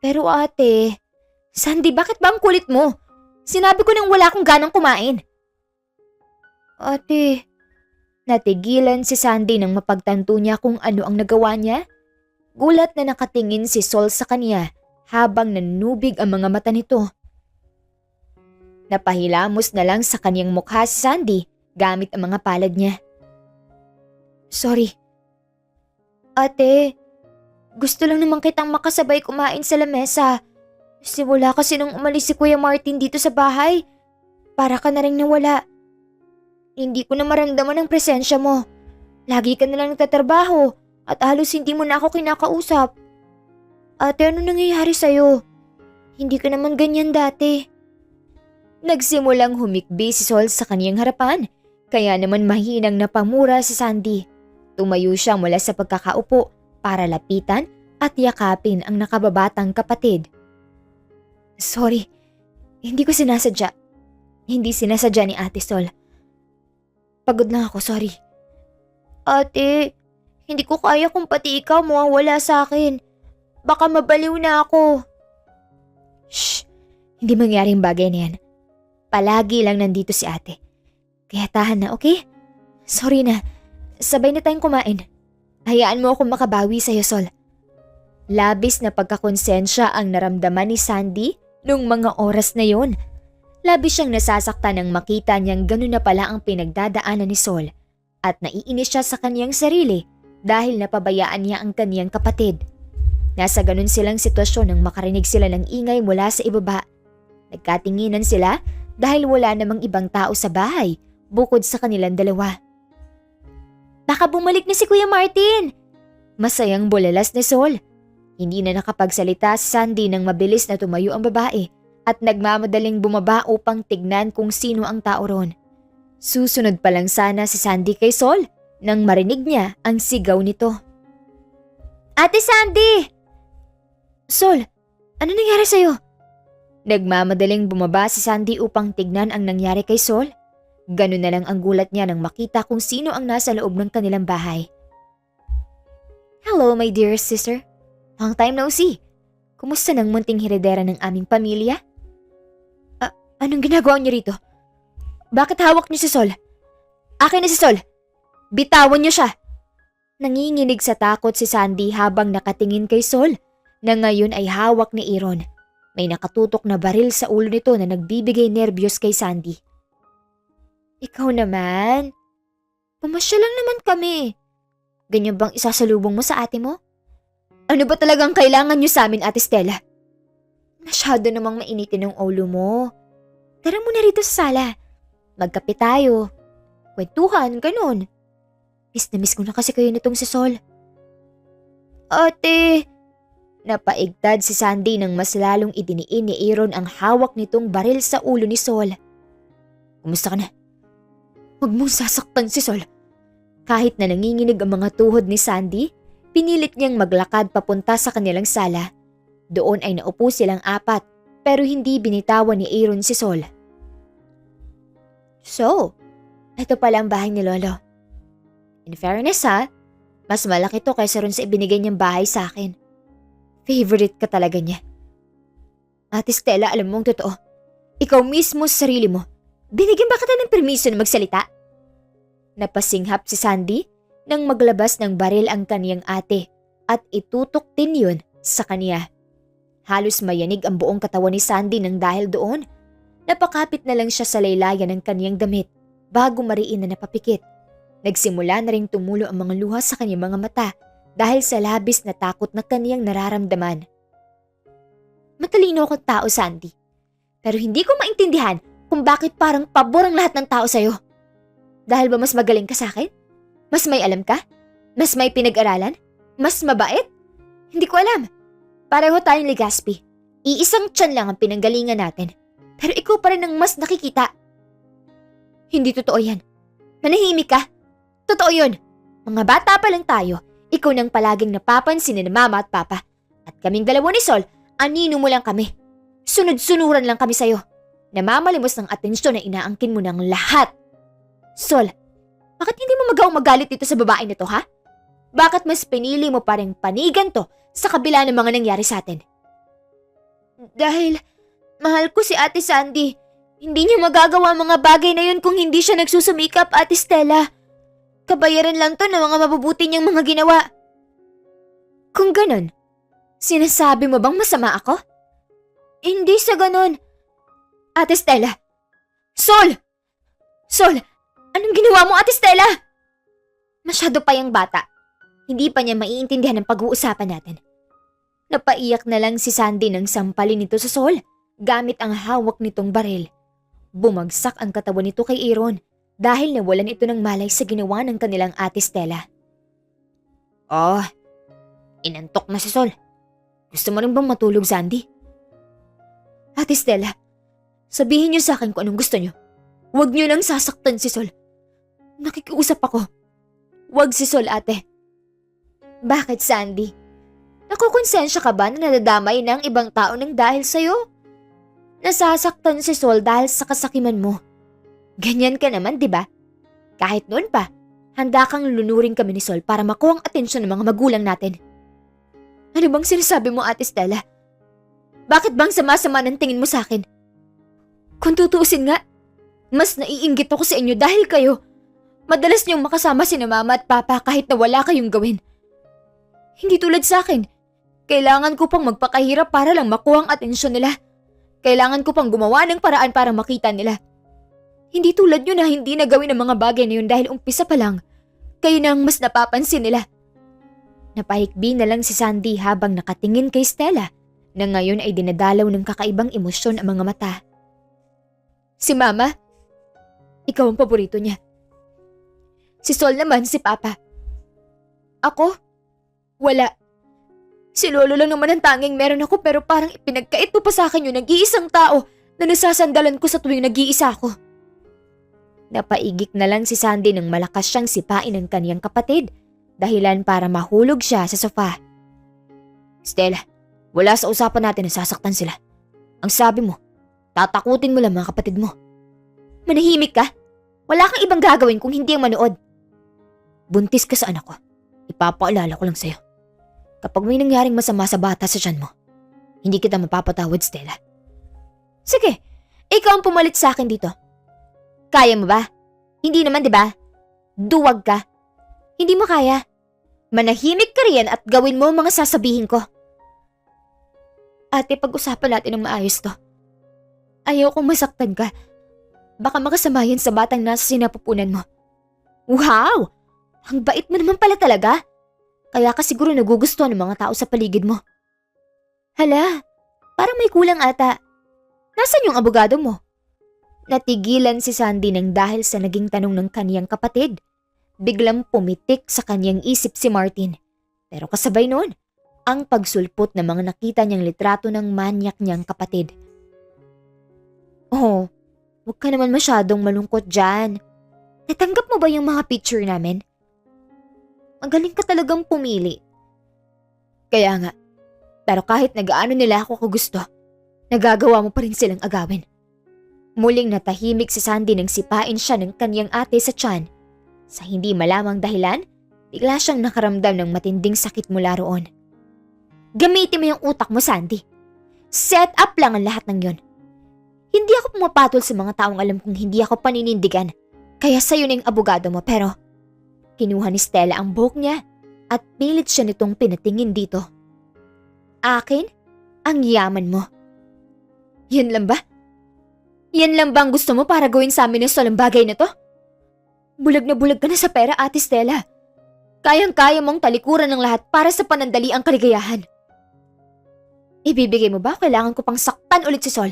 [SPEAKER 2] Pero ate, Sandy, bakit ba ang kulit mo? Sinabi ko nang wala akong ganang kumain. Ate, natigilan si Sandy nang mapagtanto niya kung ano ang nagawa niya. Gulat na nakatingin si Sol sa kanya habang nanubig ang mga mata nito. Napahilamos na lang sa kanyang mukha si Sandy gamit ang mga palad niya. Sorry. Ate, gusto lang naman kitang makasabay kumain sa lamesa. Simula kasi nung umalis si Kuya Martin dito sa bahay, para ka na rin nawala. Hindi ko na maramdaman ang presensya mo. Lagi ka na lang nagtatrabaho at halos hindi mo na ako kinakausap. Ate, ano nangyayari sa'yo? Hindi ka naman ganyan dati. Nagsimulang humikbi si Sol sa kaniyang harapan, kaya naman mahinang napamura si Sandy. Tumayo siya mula sa pagkakaupo para lapitan at yakapin ang nakababatang kapatid. Sorry, hindi ko sinasadya. Hindi sinasadya ni Ate Sol. Pagod lang ako, sorry. Ate, hindi ko kaya kung pati ikaw mawawala sa akin. Baka mabaliw na ako. Shh, hindi mangyaring bagay na yan. Palagi lang nandito si ate. Kaya tahan na, okay? Sorry na, sabay na tayong kumain. Hayaan mo akong makabawi sa'yo, Sol. Labis na pagkakonsensya ang naramdaman ni Sandy nung mga oras na yon. Labis siyang nasasaktan nang makita niyang gano'n na pala ang pinagdadaanan ni Sol at naiinis siya sa kaniyang sarili dahil napabayaan niya ang kaniyang kapatid. Nasa ganun silang sitwasyon nang makarinig sila ng ingay mula sa ibaba. Nagkatinginan sila dahil wala namang ibang tao sa bahay bukod sa kanilang dalawa. Baka bumalik na si Kuya Martin! Masayang bulalas ni Sol. Hindi na nakapagsalita si Sandy nang mabilis na tumayo ang babae at nagmamadaling bumaba upang tignan kung sino ang tao ron. Susunod pa lang sana si Sandy kay Sol nang marinig niya ang sigaw nito. Ate Sandy! Sol, ano nangyari sa'yo? Nagmamadaling bumaba si Sandy upang tignan ang nangyari kay Sol. Ganun na lang ang gulat niya nang makita kung sino ang nasa loob ng kanilang bahay. Hello my dear sister. Long time no see. Kumusta ng munting heredera ng aming pamilya? Anong ginagawa niyo rito? Bakit hawak niyo si Sol? Akin na si Sol. Bitawan niyo siya. Nanginginig sa takot si Sandy habang nakatingin kay Sol na ngayon ay hawak ni Aaron. May nakatutok na baril sa ulo nito na nagbibigay nerbiyos kay Sandy. Ikaw naman? Pumasya lang naman kami. Ganyan bang isasalubong mo sa ate mo? Ano ba talagang kailangan niyo sa amin, Ate Stella? Masyado namang mainitin ang ulo mo. Tara muna rito sa sala. Magkape tayo. Kwentuhan, ganun. Miss na miss ko na kasi kayo nitong si Sol. Ate! Napaigtad si Sandy nang mas lalong idiniin ni Aaron ang hawak nitong baril sa ulo ni Sol. Kumusta ka na? Huwag mong sasaktan si Sol. Kahit na nanginginig ang mga tuhod ni Sandy, pinilit niyang maglakad papunta sa kanilang sala. Doon ay naupo silang apat pero hindi binitawan ni Aaron si Sol. So, ito pala ang bahay ni Lolo. In fairness ha, mas malaki to kaysa ron sa ibinigay niyang bahay sa akin. Favorite ka talaga niya. Ate Stella, alam mong totoo. Ikaw mismo sa sarili mo. Binigyan ba kita ng permiso na magsalita? Napasinghap si Sandy nang maglabas ng baril ang kaniyang ate at itutok din yun sa kaniya. Halos mayanig ang buong katawan ni Sandy nang dahil doon. Napakapit na lang siya sa laylayan ng kaniyang damit bago mariin na napapikit. Nagsimula na ring tumulo ang mga luha sa kanyang mga mata dahil sa labis na takot na kaniyang nararamdaman. Matalino akong tao, Sandy. Pero hindi ko maintindihan kung bakit parang pabor ang lahat ng tao sa'yo. Dahil ba mas magaling ka sa akin? Mas may alam ka?
[SPEAKER 1] Mas may pinag-aralan? Mas mabait? Hindi ko alam. Pareho tayong Legaspi. Iisang tiyan lang ang pinanggalingan natin. Pero ikaw pa rin ang mas nakikita. Hindi totoo yan. Manahimik ka. Totoo yun. Mga bata pa lang tayo, ikaw nang palaging napapansin ni Mama at Papa. At kaming dalawa ni Sol, anino mo lang kami. Sunod-sunuran lang kami sa'yo. Namamalimos ng atensyon na inaangkin mo ng lahat. Sol, bakit hindi mo magawang magalit dito sa babae nito, ha? Bakit mas pinili mo pa rin panigan to sa kabila ng mga nangyari sa atin? Dahil mahal ko si Ate Sandy. Hindi niya magagawa ang mga bagay na yun kung hindi siya nagsusumikap, Ate Stella. Kabayaran lang to ng mga mabubuti niyang mga ginawa. Kung ganon, sinasabi mo bang masama ako? Hindi sa ganon. Ate Stella! Sol! Sol! Anong ginawa mo, Ate Stella? Masyado pa yung bata. Hindi pa niya maiintindihan ang pag-uusapan natin. Napaiyak na lang si Sandy nang sampalin nito sa Sol gamit ang hawak nitong baril. Bumagsak ang katawan nito kay Aaron dahil nawalan ito ng malay sa ginawa ng kanilang Ate Stella. Oh, inantok na si Sol. Gusto mo rin bang matulog, Sandy? Ate Stella, sabihin niyo sa akin kung anong gusto niyo. Huwag niyo nang sasaktan si Sol. Nakikiusap ako. Huwag si Sol, ate. Bakit, Sandy? Nakukonsensya ka ba na nadadamay ng ibang tao ng dahil sa'yo? Nasasaktan si Sol dahil sa kasakiman mo. Ganyan ka naman, di ba? Kahit noon pa, handa kang lunurin kami ni Sol para makuha ang atensyon ng mga magulang natin. Ano bang sinasabi mo, Ate Stella? Bakit bang sama-sama ng tingin mo sa akin? Kung tutuusin nga, mas naiinggit ako sa inyo dahil kayo. Madalas niyong makasama sina Mama at Papa kahit na wala kayong gawin. Hindi tulad sa akin. Kailangan ko pang magpakahirap para lang makuha ang atensyon nila. Kailangan ko pang gumawa ng paraan para makita nila. Hindi tulad nyo na hindi na gawin ang mga bagay na yun dahil umpisa pa lang. Kayo na ang mas napapansin nila. Napahikbi na lang si Sandy habang nakatingin kay Stella na ngayon ay dinadalaw ng kakaibang emosyon ang mga mata. Si Mama, ikaw ang paborito niya. Si Sol naman si Papa. Ako? Wala. Si Lolo lang naman ang tanging meron ako pero parang ipinagkait mo pa sa akin yung nag-iisang tao na nasasandalan ko sa tuwing nag-iisa ako. Napaigik na lang si Sandy nang malakas siyang sipain ng kaniyang kapatid, dahilan para mahulog siya sa sofa. Stella, wala sa usapan natin na sasaktan sila. Ang sabi mo, tatakutin mo lang mga kapatid mo. Manahimik ka? Wala kang ibang gagawin kung hindi ang manood. Buntis ka sa anak ko. Ipapaalala ko lang sa'yo. Kapag may nangyaring masama sa bata sa tiyan mo, hindi kita mapapatawad, Stella. Sige, ikaw ang pumalit sa akin dito. Kaya mo ba? Hindi naman, di ba? Duwag ka. Hindi mo kaya. Manahimik ka riyan at gawin mo ang mga sasabihin ko. Ate, pag-usapan natin ng maayos to. Ayaw kong masaktan ka. Baka makasama yan sa batang nasa sinapupunan mo. Wow! Ang bait mo naman pala talaga. Kaya ka siguro nagugustuhan ng mga tao sa paligid mo. Hala, parang may kulang ata. Nasaan yung abogado mo? Natigilan si Sandy nang dahil sa naging tanong ng kaniyang kapatid. Biglang pumitik sa kaniyang isip si Martin. Pero kasabay noon, ang pagsulpot ng mga nakita niyang litrato ng manyak niyang kapatid. Oh, huwag ka naman masyadong malungkot dyan. Natanggap mo ba yung mga picture namin? Magaling ka talagang pumili. Kaya nga, pero kahit nagaano nila ako kagusto, nagagawa mo pa rin silang agawin. Muling natahimik si Sandy nang sipain siya ng kaniyang ate sa tiyan. Sa hindi malamang dahilan, bigla siyang nakaramdam ng matinding sakit mula roon. Gamitin mo yung utak mo, Sandy. Set up lang ang lahat ng yon. Hindi ako pumapatol sa mga taong alam kong hindi ako paninindigan. Kaya sa'yo na yung abogado mo pero kinuha ni Stella ang buhok niya at pilit siya nitong pinatingin dito. Akin? Ang yaman mo. Yan lang ba? Yan lang ba ang gusto mo para gawin sa amin ng solang bagay na to? Bulag na bulag ka na sa pera, Ate Stella. Kayang-kaya mong talikuran ng lahat para sa panandali ang kaligayahan. Ibibigay mo ba kailangan ko pang saktan ulit si Sol?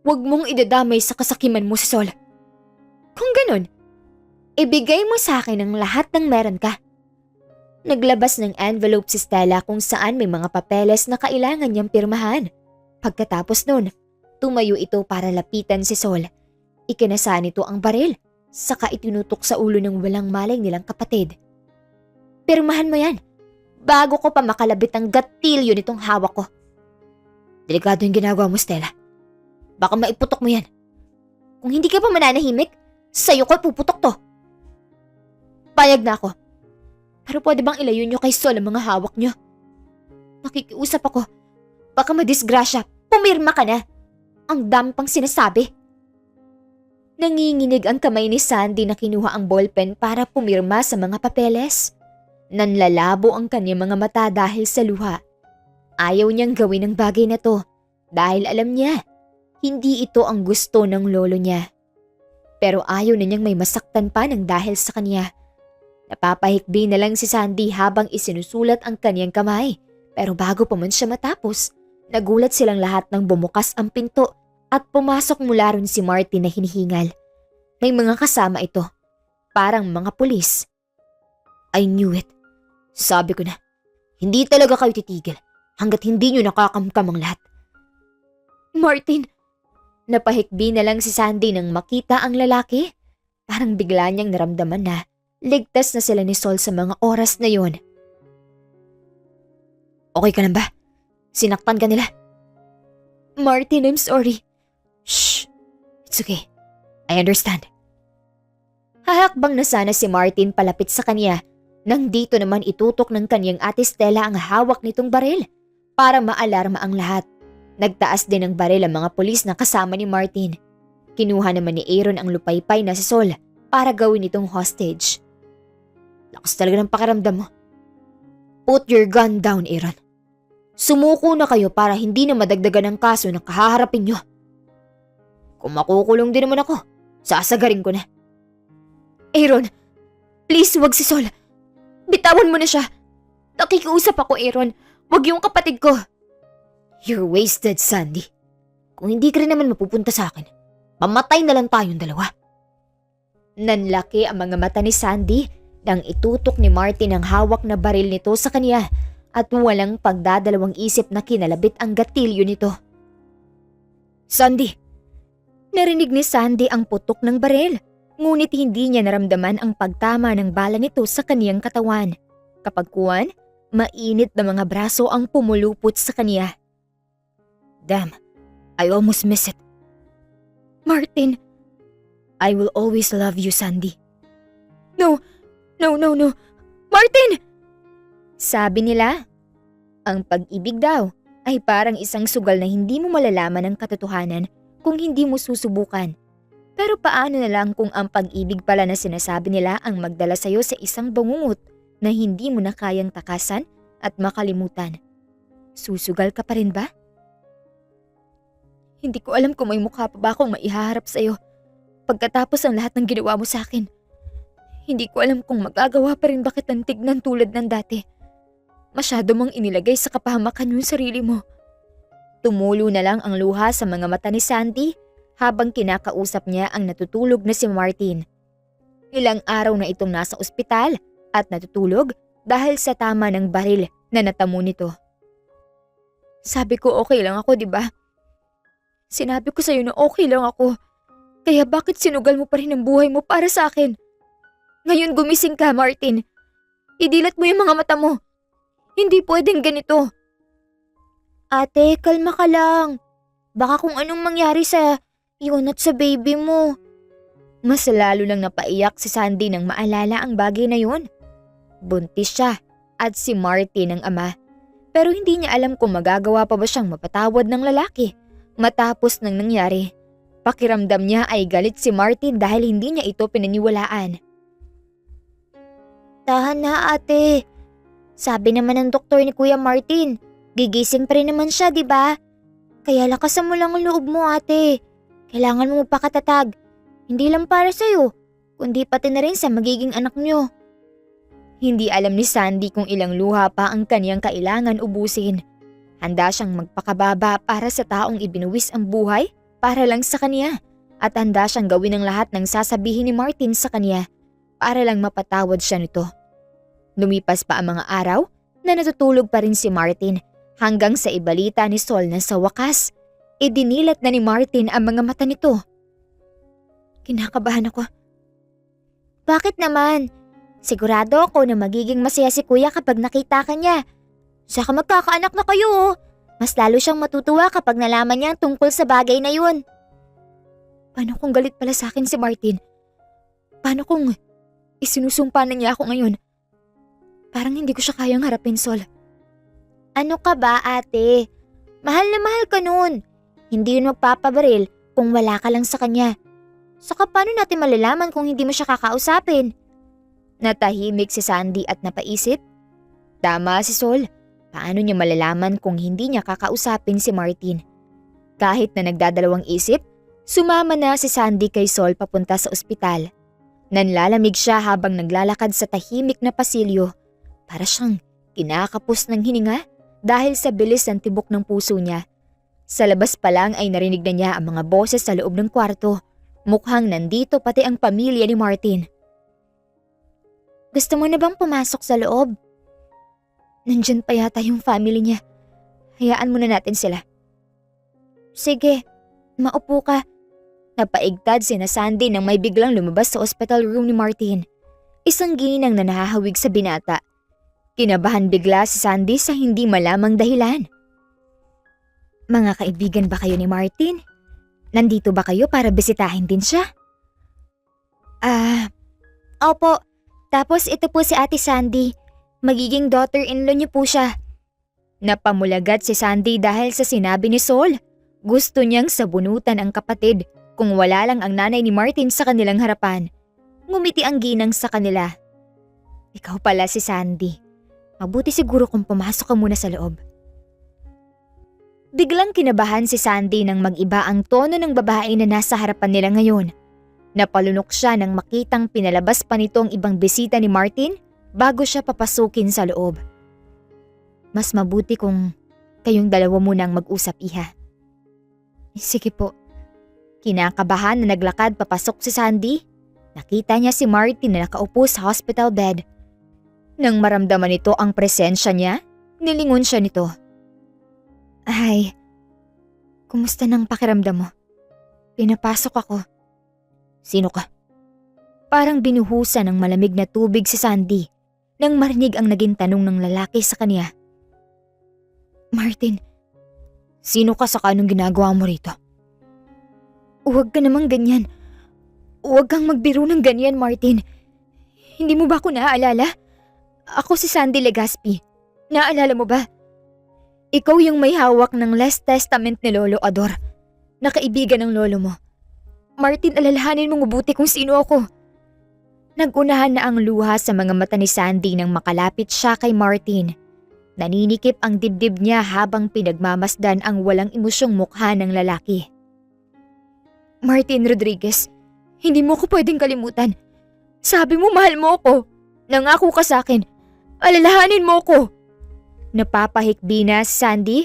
[SPEAKER 1] Huwag mong idadamay sa kasakiman mo si Sol. Kung ganun, ibigay mo sa akin ang lahat ng meron ka. Naglabas ng envelope si Stella kung saan may mga papeles na kailangan niyang pirmahan. Pagkatapos nun, tumayo ito para lapitan si Sol. Ikinasa nito ang baril, saka itinutok sa ulo ng walang malay nilang kapatid. Pirmahan mo yan, bago ko pa makalabit ang gatilyo nitong hawak ko. Delikado yung ginagawa mo, Stella. Baka maiputok mo yan. Kung hindi ka pa mananahimik, sa'yo ko puputok to. Payag na ako. Pero pwede bang ilayo niyo kay Sol ang mga hawak niyo? Nakikiusap ako. Baka madisgrasya, pumirma ka na. Ang dami pang sinasabi. Nanginginig ang kamay ni Sandy na kinuha ang ballpen para pumirma sa mga papeles. Nanlalabo ang kanyang mga mata dahil sa luha. Ayaw niyang gawin ang bagay na to dahil alam niya, hindi ito ang gusto ng lolo niya. Pero ayaw na niyang may masaktan pa ng dahil sa kanya. Napapahikbi na lang si Sandy habang isinusulat ang kanyang kamay. Pero bago pa man siya matapos, nagulat silang lahat nang bumukas ang pinto at pumasok mula ron si Martin na hinihingal. May mga kasama ito, parang mga pulis. I knew it. Sabi ko na, hindi talaga kayo titigil hanggat hindi nyo nakakamkam ang lahat. Martin! Napahikbi na lang si Sandy nang makita ang lalaki. Parang bigla niyang naramdaman na ligtas na sila ni Sol sa mga oras na yon. Okay ka lang ba? Sinaktan ka nila? Martin, I'm sorry. Shh! It's okay. I understand. Hahakbang na sana si Martin palapit sa kanya nang dito naman itutok ng kanyang ate Stella ang hawak nitong baril para maalarma ang lahat. Nagtaas din ng baril ang mga pulis na kasama ni Martin. Kinuha naman ni Aaron ang lupaypay na si Sol para gawin itong hostage. Lakas talaga ng pakiramdam mo. Put your gun down, Aaron. Sumuko na kayo para hindi na madagdagan ang kaso na kahaharapin nyo. Kung makukulong din naman ako, sasagarin ko na. Aaron, please wag si Sol. Bitawan mo na siya. Nakikiusap ako, Aaron. Wag yung kapatid ko. You're wasted, Sandy. Kung hindi ka rin naman mapupunta sa akin, mamatay na lang tayong dalawa. Nanlaki ang mga mata ni Sandy nang itutok ni Martin ang hawak na baril nito sa kanya at walang pagdadalawang isip na kinalabit ang gatilyo nito. Sandy! Narinig ni Sandy ang putok ng baril, ngunit hindi niya naramdaman ang pagtama ng bala nito sa kaniyang katawan. Kapag kuwan, mainit na mga braso ang pumulupot sa kaniya. Damn, I almost miss it. Martin, I will always love you, Sandy. No, no, no, no. Martin! Sabi nila, ang pag-ibig daw ay parang isang sugal na hindi mo malalaman ang katotohanan kung hindi mo susubukan. Pero paano na lang kung ang pag-ibig pala na sinasabi nila ang magdala sa'yo sa isang bangungot na hindi mo na kayang takasan at makalimutan? Susugal ka pa rin ba? Hindi ko alam kung may mukha pa ba akong maihaharap sa'yo pagkatapos ang lahat ng ginawa mo sa akin. Hindi ko alam kung magagawa pa rin ba kitang tignan tulad ng dati. Masyado mong inilagay sa kapahamakan yung sarili mo. Tumulo na lang ang luha sa mga mata ni Sandy habang kinakausap niya ang natutulog na si Martin. Ilang araw na itong nasa ospital at natutulog dahil sa tama ng baril na natamo nito. Sabi ko okay lang ako, di ba? Sinabi ko sa'yo na okay lang ako. Kaya bakit sinugal mo pa rin ang buhay mo para sa akin? Ngayon gumising ka, Martin. Idilat mo yung mga mata mo. Hindi pwedeng ganito. Ate, kalma ka lang. Baka kung anong mangyari sa yun at sa baby mo. Mas lalo lang napaiyak si Sandy nang maalala ang bagay na yun. Buntis siya at si Martin ang ama. Pero hindi niya alam kung magagawa pa ba siyang mapatawad ng lalaki. Matapos nang nangyari, pakiramdam niya ay galit si Martin dahil hindi niya ito pinaniwalaan. Tahan na ate. Sabi naman ng doktor ni Kuya Martin, gigising pa rin naman siya, di ba? Kaya lakasan mo lang ang loob mo ate. Kailangan mo magpakatatag. Hindi lang para sa'yo, kundi pati na rin sa magiging anak niyo. Hindi alam ni Sandy kung ilang luha pa ang kaniyang kailangan ubusin. Handa siyang magpakababa para sa taong ibinuwis ang buhay para lang sa kaniya at handa siyang gawin ang lahat ng sasabihin ni Martin sa kaniya para lang mapatawad siya nito.
[SPEAKER 2] Lumipas pa ang mga araw na natutulog pa rin si Martin hanggang sa ibalita ni Sol na sa wakas, idinilat na ni Martin ang mga mata nito. Kinakabahan ako. Bakit naman? Sigurado ako na magiging masaya si kuya kapag nakita ka niya. Saka magkakaanak na kayo oh. Mas lalo siyang matutuwa kapag nalaman niya ang tungkol sa bagay na yun. Paano kung galit pala sa akin si Martin? Paano kung isinusumpa na niya ako ngayon? Parang hindi ko siya kayang harapin, Sol. Ano ka ba, ate? Mahal na mahal ka nun. Hindi yun magpapabaril kung wala ka lang sa kanya. Saka paano natin malalaman kung hindi mo siya kakausapin? Natahimik si Sandy at napaisip. Tama si Sol. Paano niya malalaman kung hindi niya kakausapin si Martin? Kahit na nagdadalawang isip, sumama na si Sandy kay Sol papunta sa ospital. Nanlalamig siya habang naglalakad sa tahimik na pasilyo. Para siyang kinakapos ng hininga dahil sa bilis ng tibok ng puso niya. Sa labas pa lang ay narinig na niya ang mga boses sa loob ng kwarto. Mukhang nandito pati ang pamilya ni Martin. Gusto mo na bang pumasok sa loob? Nandyan pa yata yung family niya. Hayaan muna natin sila. Sige, maupo ka. Napaigtad sina Sandy nang may biglang lumabas sa hospital room ni Martin. Isang ginang na nahahawig sa binata. Kinabahan bigla si Sandy sa hindi malamang dahilan. Mga kaibigan ba kayo ni Martin? Nandito ba kayo para bisitahin din siya? Opo. Tapos ito po si Ate Sandy. Magiging daughter-in-law niyo po siya. Napamulagat si Sandy dahil sa sinabi ni Sol. Gusto niyang sabunutan ang kapatid kung wala lang ang nanay ni Martin sa kanilang harapan. Ngumiti ang ginang sa kanila. Ikaw pala si Sandy. Mabuti siguro kung pumasok ka muna sa loob. Biglang kinabahan si Sandy nang mag-iba ang tono ng babae na nasa harapan nila ngayon. Napalunok siya nang makitang pinalabas pa nito ang ibang bisita ni Martin bago siya papasukin sa loob. Mas mabuti kung kayong dalawa munang mag-usap, iha. Sige po. Kinakabahan na naglakad papasok si Sandy. Nakita niya si Martin na nakaupo sa hospital bed. Nang maramdaman nito ang presensya niya, nilingon siya nito. Ay, kumusta nang pakiramdam mo? Pinapasok ako. Sino ka? Parang binuhusan ng malamig na tubig si Sandy nang marinig ang naging tanong ng lalaki sa kanya. Martin, sino ka saka anong ginagawa mo rito? Huwag ka namang ganyan. Huwag kang magbiro ng ganyan, Martin. Hindi mo ba ako naaalala? Ako si Sandy Legaspi. Naaalala mo ba? Ikaw yung may hawak ng last testament ni Lolo Ador. Nakaibigan ng lolo mo. Martin, alalahanin mong mabuti kung sino ako. Nagunahan na ang luha sa mga mata ni Sandy nang makalapit siya kay Martin. Naninikip ang dibdib niya habang pinagmamasdan ang walang emosyong mukha ng lalaki. Martin Rodriguez, hindi mo ko pwedeng kalimutan. Sabi mo mahal mo ako. Nangako ka sa akin. Alalahanin mo ko. Napapahikbi na si Sandy.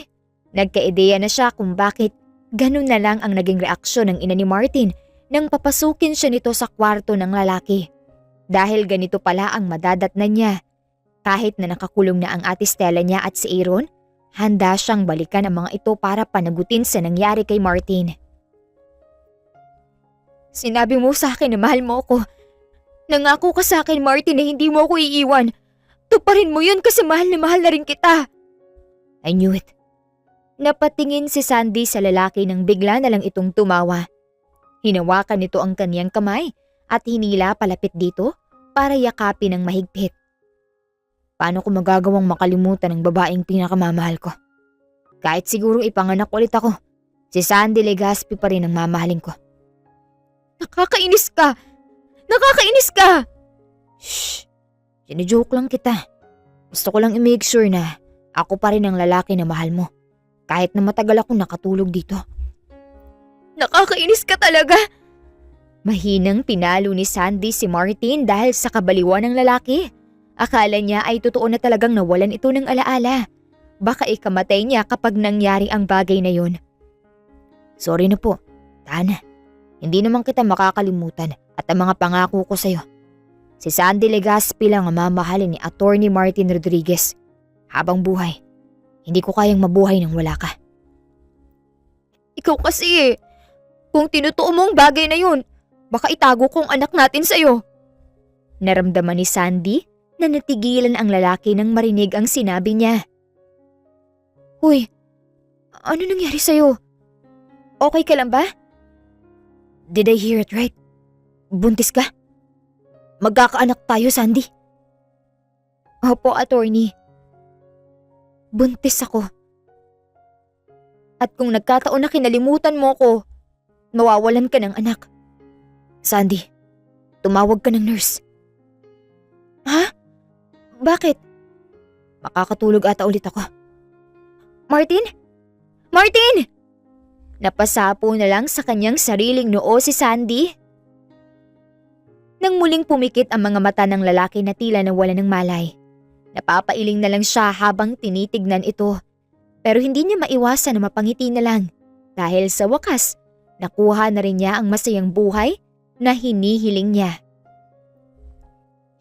[SPEAKER 2] Nagkaideya na siya kung bakit ganun na lang ang naging reaksyon ng ina ni Martin nang papasukin siya nito sa kwarto ng lalaki. Dahil ganito pala ang madadatnan niya. Kahit na nakakulong na ang ate Stella niya at si Aaron, handa siyang balikan ang mga ito para panagutin sa nangyari kay Martin. Sinabi mo sa akin na mahal mo ako. Nangako ka sa akin, Martin, na hindi mo ako iiwan. Tuparin mo yun kasi mahal na rin kita. I knew it. Napatingin si Sandy sa lalaki nang bigla na lang itong tumawa. Hinawakan nito ang kaniyang kamay at hinila palapit dito para yakapin ng mahigpit. Paano ko magagawang makalimutan ang babaeng pinakamamahal ko? Kahit siguro ipanganak ulit ako, si Sandy Legaspi pa rin ang mamahalin ko. Nakakainis ka! Nakakainis ka! Shh! Sinijoke lang kita. Gusto ko lang i-make sure na ako pa rin ang lalaki na mahal mo. Kahit na matagal ako nakatulog dito. Nakakainis ka talaga! Mahinang pinalo ni Sandy si Martin dahil sa kabaliwan ng lalaki. Akala niya ay totoo na talagang nawalan ito ng alaala. Baka ikamatay niya kapag nangyari ang bagay na yun. Sorry na po, Tana. Hindi naman kita makakalimutan at ang mga pangako ko sa'yo. Si Sandy Legaspi lang ang mamahalin ni Attorney Martin Rodriguez. Habang buhay, hindi ko kayang mabuhay nang wala ka.
[SPEAKER 1] Ikaw kasi eh. Kung tinutuo mo ang bagay na yun, baka itago kong anak natin sa'yo.
[SPEAKER 2] Naramdaman ni Sandy na natigilan ang lalaki nang marinig ang sinabi niya.
[SPEAKER 1] Uy, ano nangyari sa'yo? Okay ka lang ba?
[SPEAKER 2] Did I hear it right? Buntis ka? Magkakaanak tayo, Sandy.
[SPEAKER 1] Opo, attorney.
[SPEAKER 2] Buntis ako.
[SPEAKER 1] At kung nagkataon na kinalimutan mo ko, mawawalan ka ng anak.
[SPEAKER 2] Sandy, tumawag ka ng nurse.
[SPEAKER 1] Ha? Bakit?
[SPEAKER 2] Makakatulog ata ulit ako.
[SPEAKER 1] Martin? Martin!
[SPEAKER 2] Napasapo na lang sa kanyang sariling noo si Sandy. Nang muling pumikit ang mga mata ng lalaki na tila nawala ng malay. Napapailing na lang siya habang tinitignan ito. Pero hindi niya maiwasan na mapangiti na lang dahil sa wakas, nakuha na rin niya ang masayang buhay na hinihiling niya.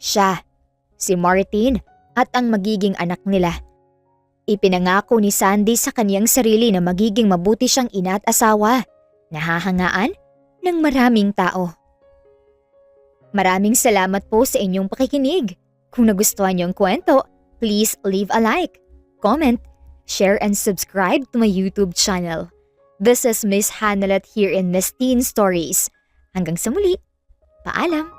[SPEAKER 2] Siya, si Martin at ang magiging anak nila. Ipinangako ni Sandy sa kaniyang sarili na magiging mabuti siyang ina at asawa, nahahangaan ng maraming tao. Maraming salamat po sa inyong pakikinig. Kung nagustuhan niyo ang kwento, please leave a like, comment, share and subscribe to my YouTube channel. This is Miss Hanalet here in Miss Teen Stories. Hanggang sa muli, paalam!